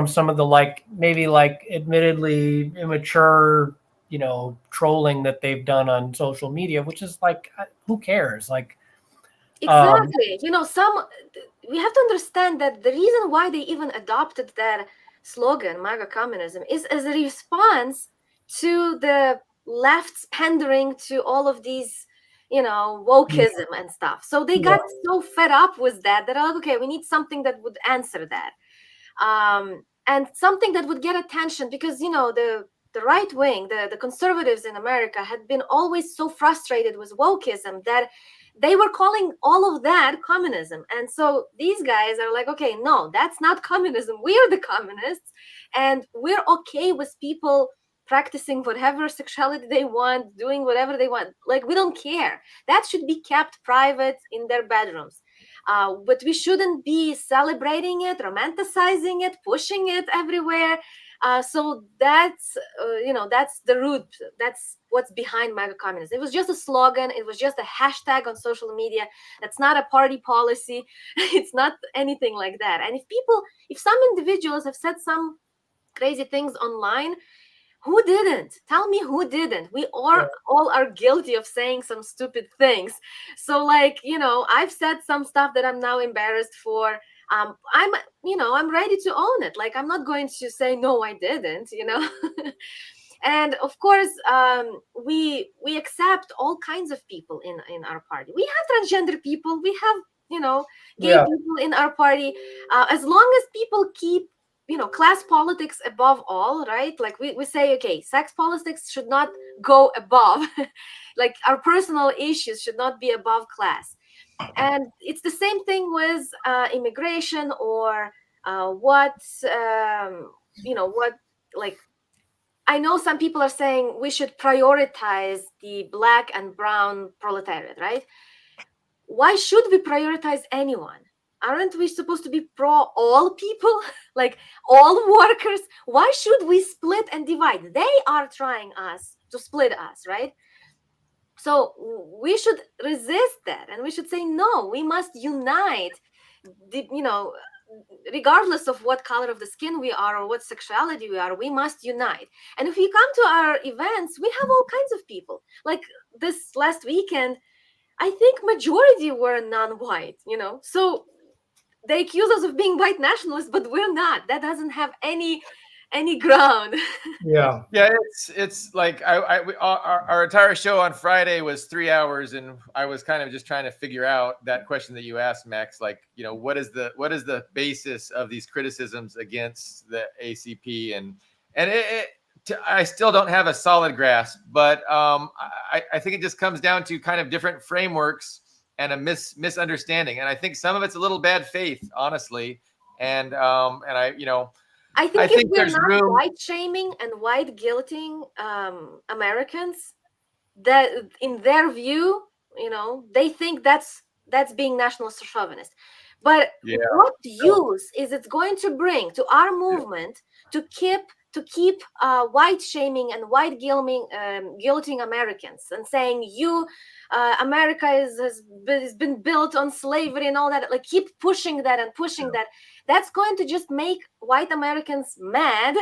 some of the maybe admittedly immature trolling that they've done on social media, which is like, who cares? Like, exactly. We have to understand that the reason why they even adopted that slogan, MAGA communism, is as a response to the left's pandering to all of these, wokeism and stuff. So they got so fed up with that they're like, okay, we need something that would answer that. And something that would get attention, because the right wing, the conservatives in America, had been always so frustrated with wokeism that they were calling all of that communism. And so these guys are like, okay, no, that's not communism. We're the communists, and we're okay with people practicing whatever sexuality they want, doing whatever they want. Like, we don't care. That should be kept private in their bedrooms. But we shouldn't be celebrating it, romanticizing it, pushing it everywhere. So that's the root. That's what's behind MAGA communism. It was just a slogan. It was just a hashtag on social media. That's not a party policy. It's not anything like that. And if some individuals have said some crazy things online, who didn't? Tell me who didn't. We all are guilty of saying some stupid things. So I've said some stuff that I'm now embarrassed for. I'm ready to own it. Like, I'm not going to say, no, I didn't, And of course, we accept all kinds of people in our party. We have transgender people. We have, gay people in our party. As long as people keep class politics above all, right? Like, we say, okay, sex politics should not go above, like, our personal issues should not be above class. And it's the same thing with immigration, or I know some people are saying we should prioritize the Black and brown proletariat, right? Why should we prioritize anyone? Aren't we supposed to be pro all people, like all workers? Why should we split and divide? They are trying to split us, right? So we should resist that, and we should say, no, we must unite, regardless of what color of the skin we are or what sexuality we are, we must unite. And if you come to our events, we have all kinds of people. Like this last weekend, I think majority were non-white, so they accuse us of being white nationalists, but we're not. That doesn't have any any ground. Yeah. Yeah, it's like our entire show on Friday was 3 hours, and I was kind of just trying to figure out that question that you asked, Max. Like, what is the basis of these criticisms against the ACP, and I still don't have a solid grasp, but I think it just comes down to kind of different frameworks and a misunderstanding, and I think some of it's a little bad faith, honestly, and I I think if think we're there's not room. white shaming and white guilting Americans, that in their view, they think that's being nationalist or chauvinist. But Yeah. what use is it going to bring to our movement to keep white shaming and white guilting Americans and saying America has been built on slavery and all that? Like, keep pushing that and pushing that. That's going to just make white Americans mad,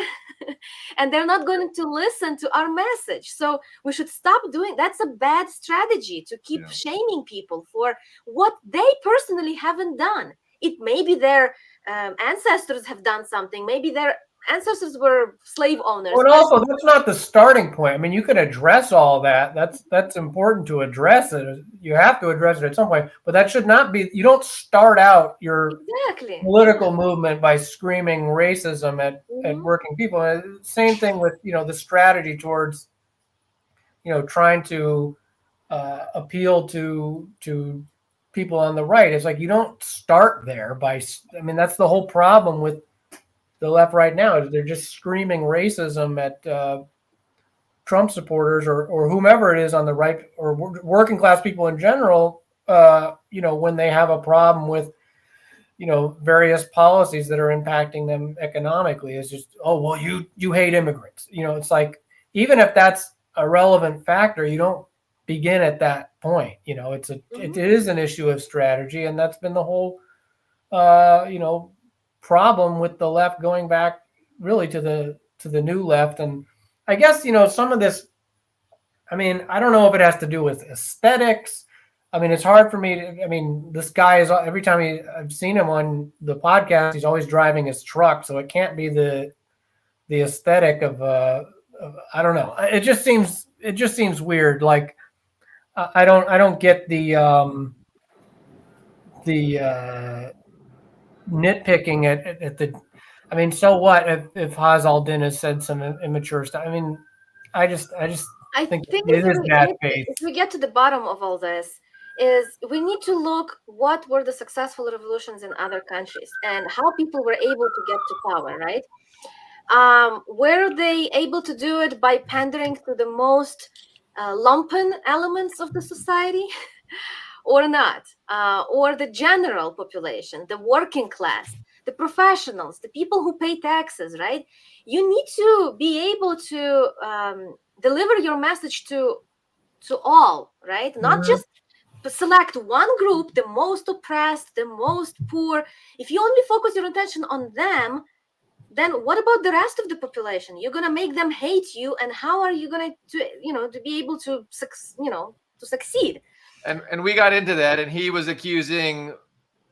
and they're not going to listen to our message. So we should stop doing. That's a bad strategy to keep shaming people for what they personally haven't done. It may be their ancestors have done something. Maybe their ancestors were slave owners. Well, and also, that's not the starting point. I mean, you could address all that. That's important to address it. You have to address it at some point, but that should not be. You don't start out your political movement by screaming racism at working people. Same thing with the strategy towards trying to appeal to people on the right. It's like you don't start there by. I mean, that's the whole problem with the left right now, is they're just screaming racism at Trump supporters or whomever it is on the right, or working class people in general, when they have a problem with, various policies that are impacting them economically. Is just, oh, well, you hate immigrants. It's like, even if that's a relevant factor, you don't begin at that point. It is an issue of strategy, and that's been the whole, problem with the left going back really to the new left. And I guess some of this, I mean, I don't know if it has to do with aesthetics. I mean, it's hard for me to, I mean, this guy is, every time I've seen him on the podcast, he's always driving his truck, so it can't be the aesthetic of I don't know. It just seems weird. Like, I don't get the nitpicking at the. I mean, so what if Haz al-Din has said some immature stuff? I mean, I just think it is bad faith. If we get to the bottom of all this, is we need to look what were the successful revolutions in other countries and how people were able to get to power, right? Were they able to do it by pandering to the most lumpen elements of the society? Or not, or the general population, the working class, the professionals, the people who pay taxes, right? You need to be able to deliver your message to all, right? Not just select one group, the most oppressed, the most poor. If you only focus your attention on them, then what about the rest of the population? You're going to make them hate you, and how are you going to be able to succeed? And we got into that, and he was accusing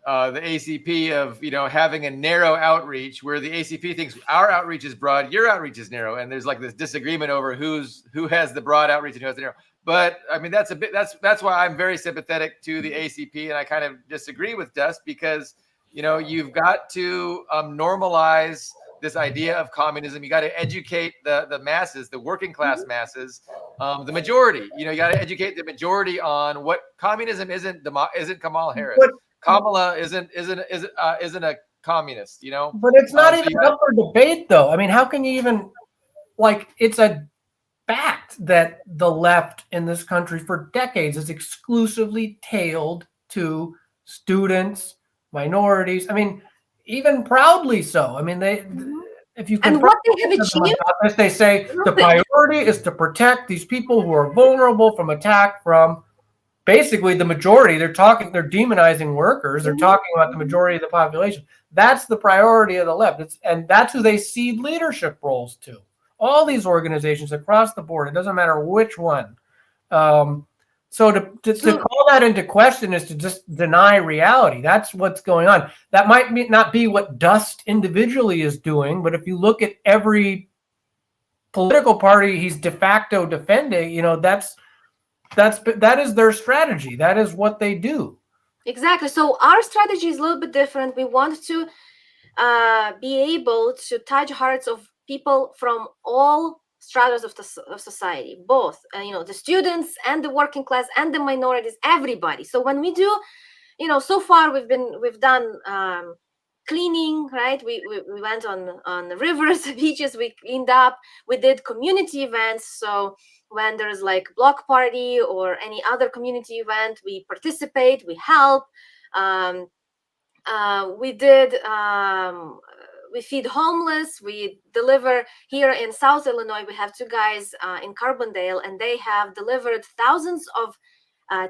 the ACP of having a narrow outreach, where the ACP thinks our outreach is broad, your outreach is narrow, and there's like this disagreement over who has the broad outreach and who has the narrow. But I mean, that's why I'm very sympathetic to the ACP, and I kind of disagree with Dust, because you've got to normalize this idea of communism. You got to educate the masses, the working class masses, the majority. You got to educate the majority on what communism isn't. Isn't Kamala Harris? But Kamala isn't a communist. But it's not even up for debate, though. I mean, how can you even it's a fact that the left in this country for decades has exclusively tailed to students, minorities. I mean, even proudly so. I mean, if you can, and what they have achieved, they say the priority is to protect these people who are vulnerable from attack from basically the majority. They're demonizing workers. They're talking about the majority of the population. That's the priority of the left. And that's who they cede leadership roles to. All these organizations across the board. It doesn't matter which one. So to call that into question is to just deny reality. That's what's going on. That might not be what Dust individually is doing, but if you look at every political party he's de facto defending, that is their strategy. That is what they do. Exactly. So our strategy is a little bit different. We want to be able to touch hearts of people from all stratas of society, both the students and the working class and the minorities, everybody. So when we do, so far we've done cleaning, right? We went on the rivers, beaches, we cleaned up, we did community events. So when there's like block party or any other community event, we participate, we help. We feed homeless, we deliver here in South Illinois. We have two guys in Carbondale, and they have delivered thousands of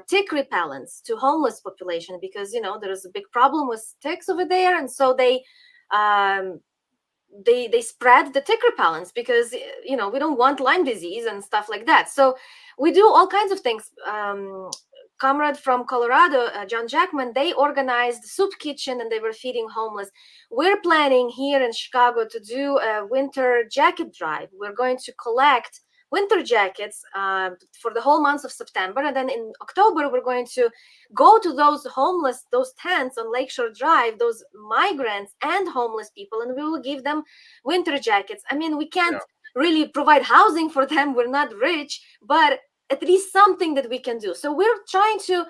tick repellents to homeless population because there's a big problem with ticks over there, and so they spread the tick repellents because we don't want Lyme disease and stuff like that. So we do all kinds of things. Comrade from Colorado, John Jackman, they organized soup kitchen and they were feeding homeless. We're planning here in Chicago to do a winter jacket drive. We're going to collect winter jackets for the whole month of September. And then in October, we're going to go to those homeless, those tents on Lakeshore Drive, those migrants and homeless people, and we will give them winter jackets. I mean, we can't really provide housing for them. We're not rich, but at least something that we can do. So we're trying to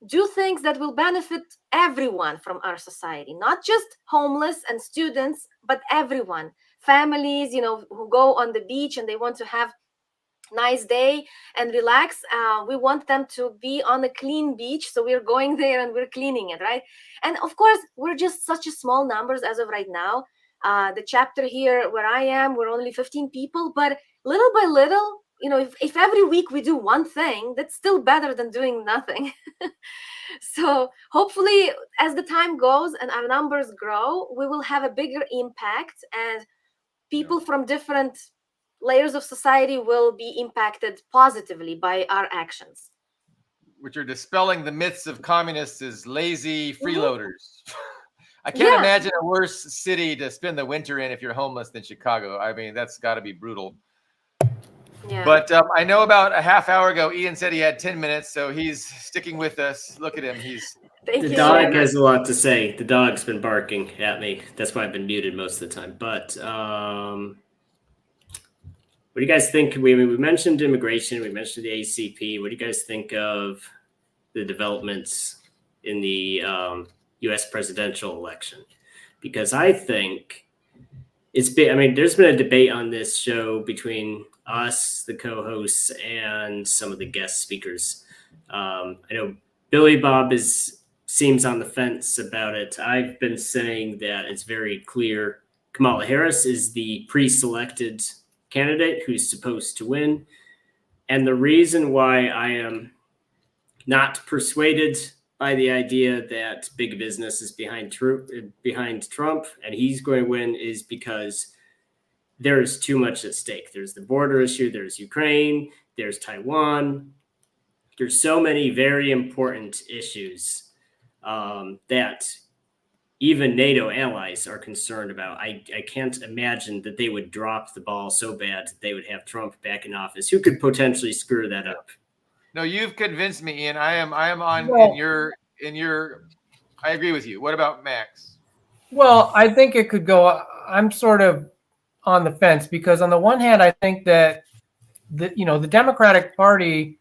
do things that will benefit everyone from our society, not just homeless and students, but everyone. Families, who go on the beach and they want to have nice day and relax. We want them to be on a clean beach. So we're going there and we're cleaning it, right? And of course, we're just such a small numbers as of right now. The chapter here where I am, we're only 15 people, but little by little, if every week we do one thing, that's still better than doing nothing. So hopefully, as the time goes and our numbers grow, we will have a bigger impact, and people from different layers of society will be impacted positively by our actions. Which are dispelling the myths of communists as lazy freeloaders. I can't imagine a worse city to spend the winter in if you're homeless than Chicago. I mean, that's got to be brutal. Yeah. But I know about a half hour ago, Ian said he had 10 minutes, so he's sticking with us. Look at him. The dog has a lot to say. The dog's been barking at me. That's why I've been muted most of the time. But what do you guys think? We mentioned immigration. We mentioned the ACP. What do you guys think of the developments in the U.S. presidential election? Because I think there's been a debate on this show between us, the co-hosts, and some of the guest speakers. I know Billy Bob seems on the fence about it. I've been saying that it's very clear Kamala Harris is the pre-selected candidate who's supposed to win. And the reason why I am not persuaded by the idea that big business is behind Trump and he's going to win is because there is too much at stake. There's the border issue, there's Ukraine, there's Taiwan. There's so many very important issues that even NATO allies are concerned about. I can't imagine that they would drop the ball so bad that they would have Trump back in office, who could potentially screw that up. No, you've convinced me, Ian. I am on in your. I agree with you. What about Max? Well, I think it could go. I'm sort of on the fence because on the one hand, I think that the Democratic Party,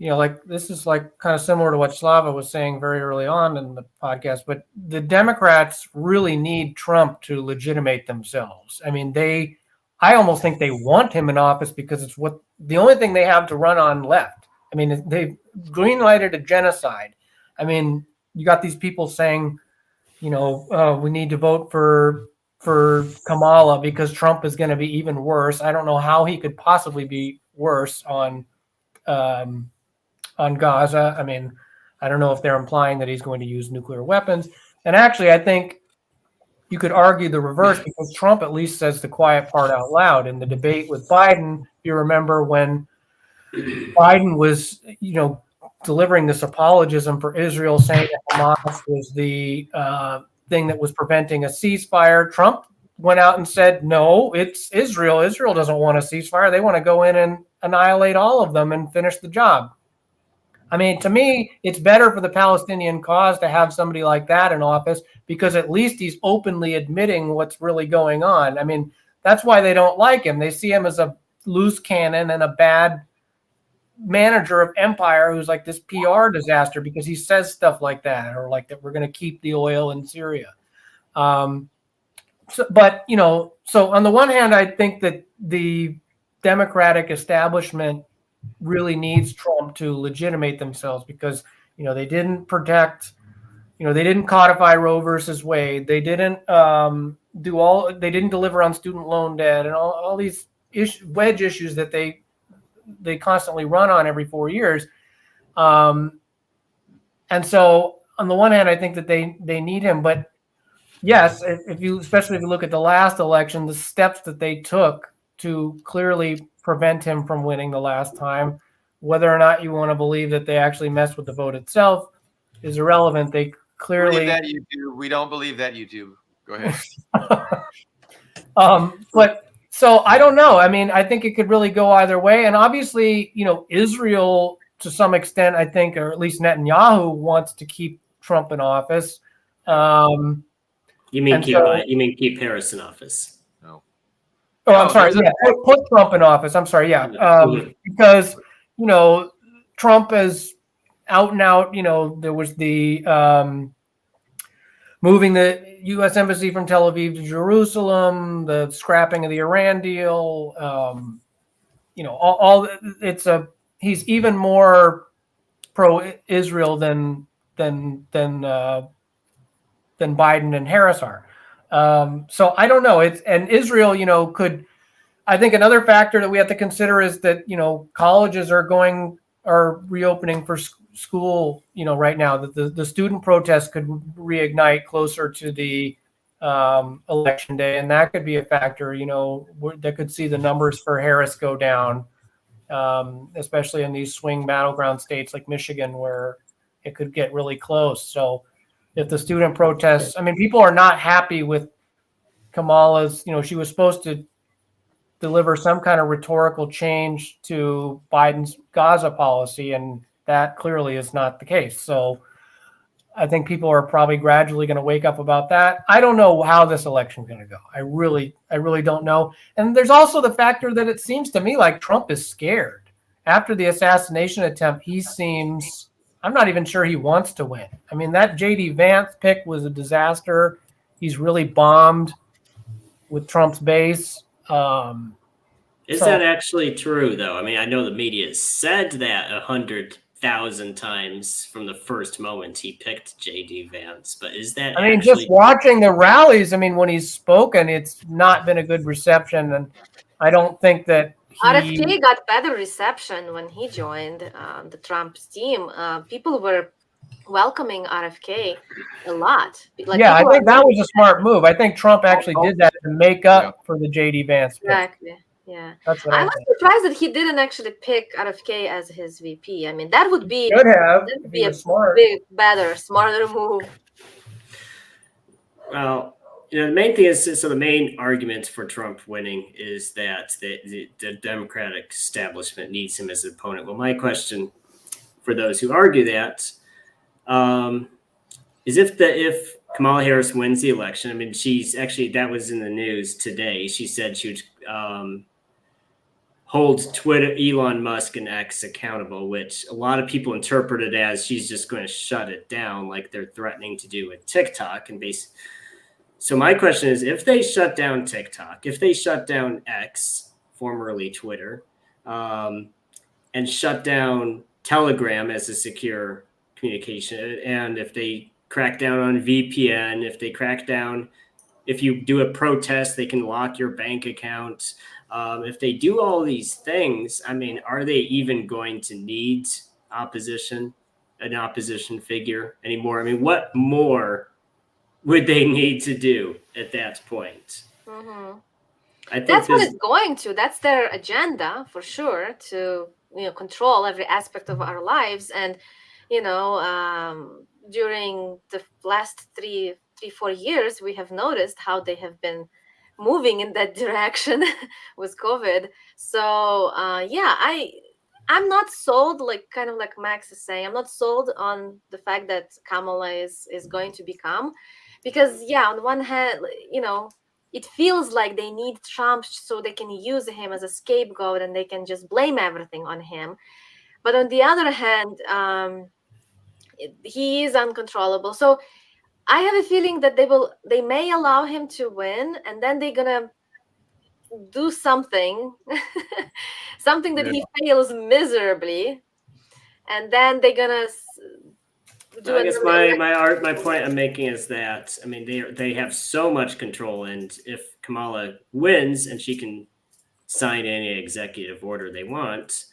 like this is like kind of similar to what Slava was saying very early on in the podcast, but the Democrats really need Trump to legitimate themselves. I mean, I almost think they want him in office because it's the only thing they have to run on left. I mean, they green-lighted a genocide. I mean, you got these people saying, we need to vote for Kamala because Trump is going to be even worse. I don't know how he could possibly be worse on Gaza. I mean, I don't know if they're implying that he's going to use nuclear weapons. And actually, I think you could argue the reverse because Trump at least says the quiet part out loud in the debate with Biden. If you remember when Biden was, delivering this apologism for Israel, saying that Hamas was the thing that was preventing a ceasefire. Trump went out and said, no, it's Israel. Israel doesn't want a ceasefire. They want to go in and annihilate all of them and finish the job. I mean, to me, it's better for the Palestinian cause to have somebody like that in office, because at least he's openly admitting what's really going on. I mean, that's why they don't like him. They see him as a loose cannon and a bad manager of empire who's like this PR disaster because he says stuff like that, or like that we're going to keep the oil in Syria. But, you know, so on the one hand, I think that the Democratic establishment really needs Trump to legitimate themselves, because, you know, they didn't protect, you know, they didn't codify Roe versus Wade. They didn't they didn't deliver on student loan debt and all these wedge issues that they constantly run on every 4 years. And so on the one hand, I think that they need him, but yes, especially if you look at the last election, the steps that they took to clearly prevent him from winning the last time, whether or not you want to believe that they actually messed with the vote itself is irrelevant. They clearly that you do. We don't believe that you do. Go ahead. But so I don't know. I mean, I think it could really go either way. And obviously, you know, Israel to some extent, I think, or at least Netanyahu wants to keep Trump in office. You mean keep Harris in office? No. Oh, I'm sorry. Yeah, put Trump in office. I'm sorry. Yeah, because, you know, Trump is out and out. You know, there was the moving the U.S. embassy from Tel Aviv to Jerusalem, the scrapping of the Iran deal. You know, he's even more pro-Israel than Biden and Harris are. So I don't know. And Israel, you know, I think another factor that we have to consider is that, you know, colleges are reopening for school, you know, right now, that the student protests could reignite closer to the election day. And that could be a factor, you know, that could see the numbers for Harris go down, especially in these swing battleground states like Michigan, where it could get really close. So if the student protests, I mean, people are not happy with Kamala's, you know, she was supposed to deliver some kind of rhetorical change to Biden's Gaza policy, and that clearly is not the case. So I think people are probably gradually going to wake up about that. I don't know how this election is going to go. I really don't know. And there's also the factor that it seems to me like Trump is scared. After the assassination attempt, I'm not even sure he wants to win. I mean, that J.D. Vance pick was a disaster. He's really bombed with Trump's base. Is that actually true, though? I mean, I know the media said that 100,000 times from the first moment he picked J.D. Vance, but is that just watching the rallies, I mean, when he's spoken, it's not been a good reception, and I don't think that RFK got better reception when he joined the Trump's team. People were welcoming RFK a lot. Like, I think that was a smart move. I think Trump actually did that to make up for the J.D. Vance pick. Exactly. Yeah. I was surprised that he didn't actually pick RFK as his VP. I mean, that would be a better, smarter move. Well, you know, the main thing is, so the main argument for Trump winning is that the Democratic establishment needs him as an opponent. Well, my question for those who argue that is if Kamala Harris wins the election, I mean, that was in the news today. She said she would hold Twitter, Elon Musk, and X accountable, which a lot of people interpreted as she's just going to shut it down, like they're threatening to do with TikTok. So my question is, if they shut down TikTok, if they shut down X, formerly Twitter, and shut down Telegram as a secure communication, and if they crack down on VPN, if you do a protest, they can lock your bank account. If they do all these things, I mean, are they even going to need an opposition figure anymore? I mean, what more would they need to do at that point? Mm-hmm. I think that's what it's going to. That's their agenda for sure, to control every aspect of our lives. And during the last 4 years, we have noticed how they have been moving in that direction with COVID. So I'm not sold, like kind of like Max is saying, I'm not sold on the fact that Kamala is going to become, because on one hand, it feels like they need Trump so they can use him as a scapegoat and they can just blame everything on him. But on the other hand, he is uncontrollable. So I have a feeling that they may allow him to win, and then they're gonna do something, something that he fails miserably, and then they're gonna do. I guess my point I'm making is that, I mean, they have so much control, and if Kamala wins and she can sign any executive order they want,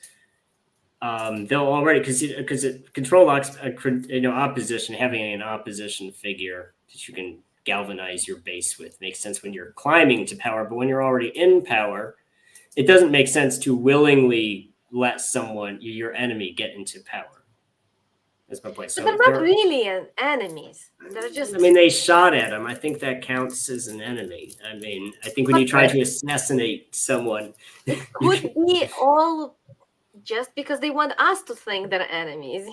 they'll already, because control opposition, having an opposition figure that you can galvanize your base with makes sense when you're climbing to power. But when you're already in power, it doesn't make sense to willingly let someone, your enemy, get into power. That's my point. But they're not really enemies. They're just. I mean, they shot at him. I think that counts as an enemy. I mean, I think when you try to assassinate someone, it could be all just because they want us to think they're enemies,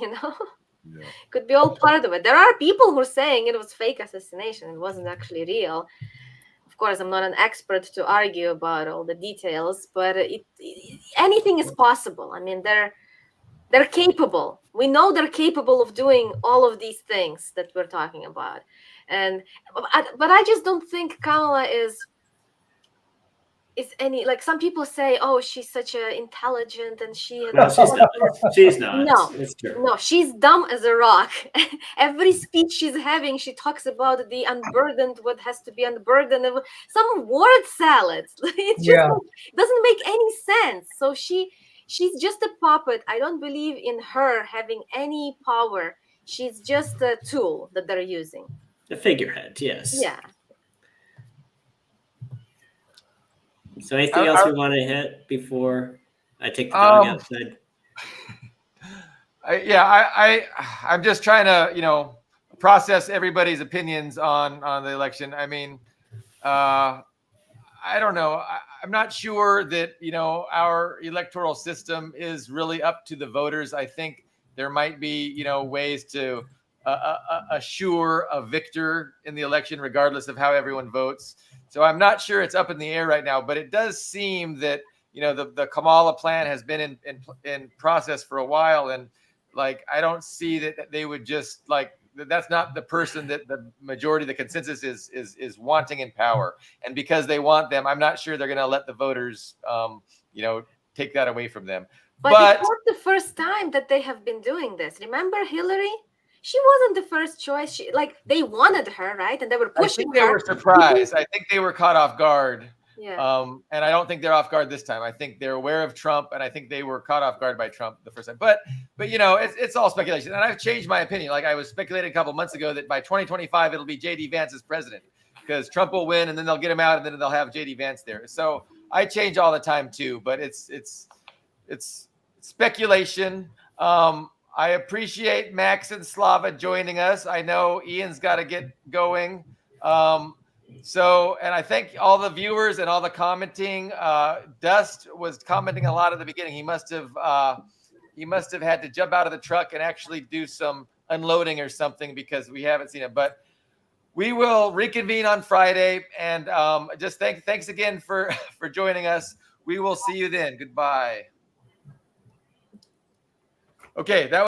Yeah. Could be all part of it. There are people who are saying it was fake assassination. It wasn't actually real. Of course, I'm not an expert to argue about all the details, but anything is possible. I mean, they're capable. We know they're capable of doing all of these things that we're talking about. But I just don't think Kamala is any, like some people say, oh, she's such a intelligent and she. No, she's not. No, it's true. No, she's dumb as a rock. Every speech she's having, she talks about the unburdened, what has to be unburdened, and some word salads. It just doesn't make any sense. So she's just a puppet. I don't believe in her having any power. She's just a tool that they're using. A figurehead, yes. Yeah. So anything else we want to hit before I take the dog outside? I'm just trying to, process everybody's opinions on the election. I mean, I don't know. I'm not sure that, our electoral system is really up to the voters. I think there might be, ways to assure a victor in the election, regardless of how everyone votes. So I'm not sure it's up in the air right now, but it does seem that, the Kamala plan has been in process for a while. And like, I don't see that they would just that's not the person that the majority, the consensus is wanting in power. And because they want them, I'm not sure they're going to let the voters, take that away from them. But it's not the first time that they have been doing this. Remember Hillary? She wasn't the first choice. They wanted her, right? And they were pushing her. They were surprised. I think they were caught off guard. Yeah. And I don't think they're off guard this time. I think they're aware of Trump, and I think they were caught off guard by Trump the first time. But it's all speculation. And I've changed my opinion. Like I was speculating a couple months ago that by 2025 it'll be JD Vance as president because Trump will win, and then they'll get him out, and then they'll have JD Vance there. So I change all the time too. But it's speculation. I appreciate Max and Slava joining us. I know Ian's got to get going. And I thank all the viewers and all the commenting. Dust was commenting a lot at the beginning. He must have had to jump out of the truck and actually do some unloading or something because we haven't seen it. But we will reconvene on Friday. And just thanks again for joining us. We will see you then. Goodbye. Okay, that was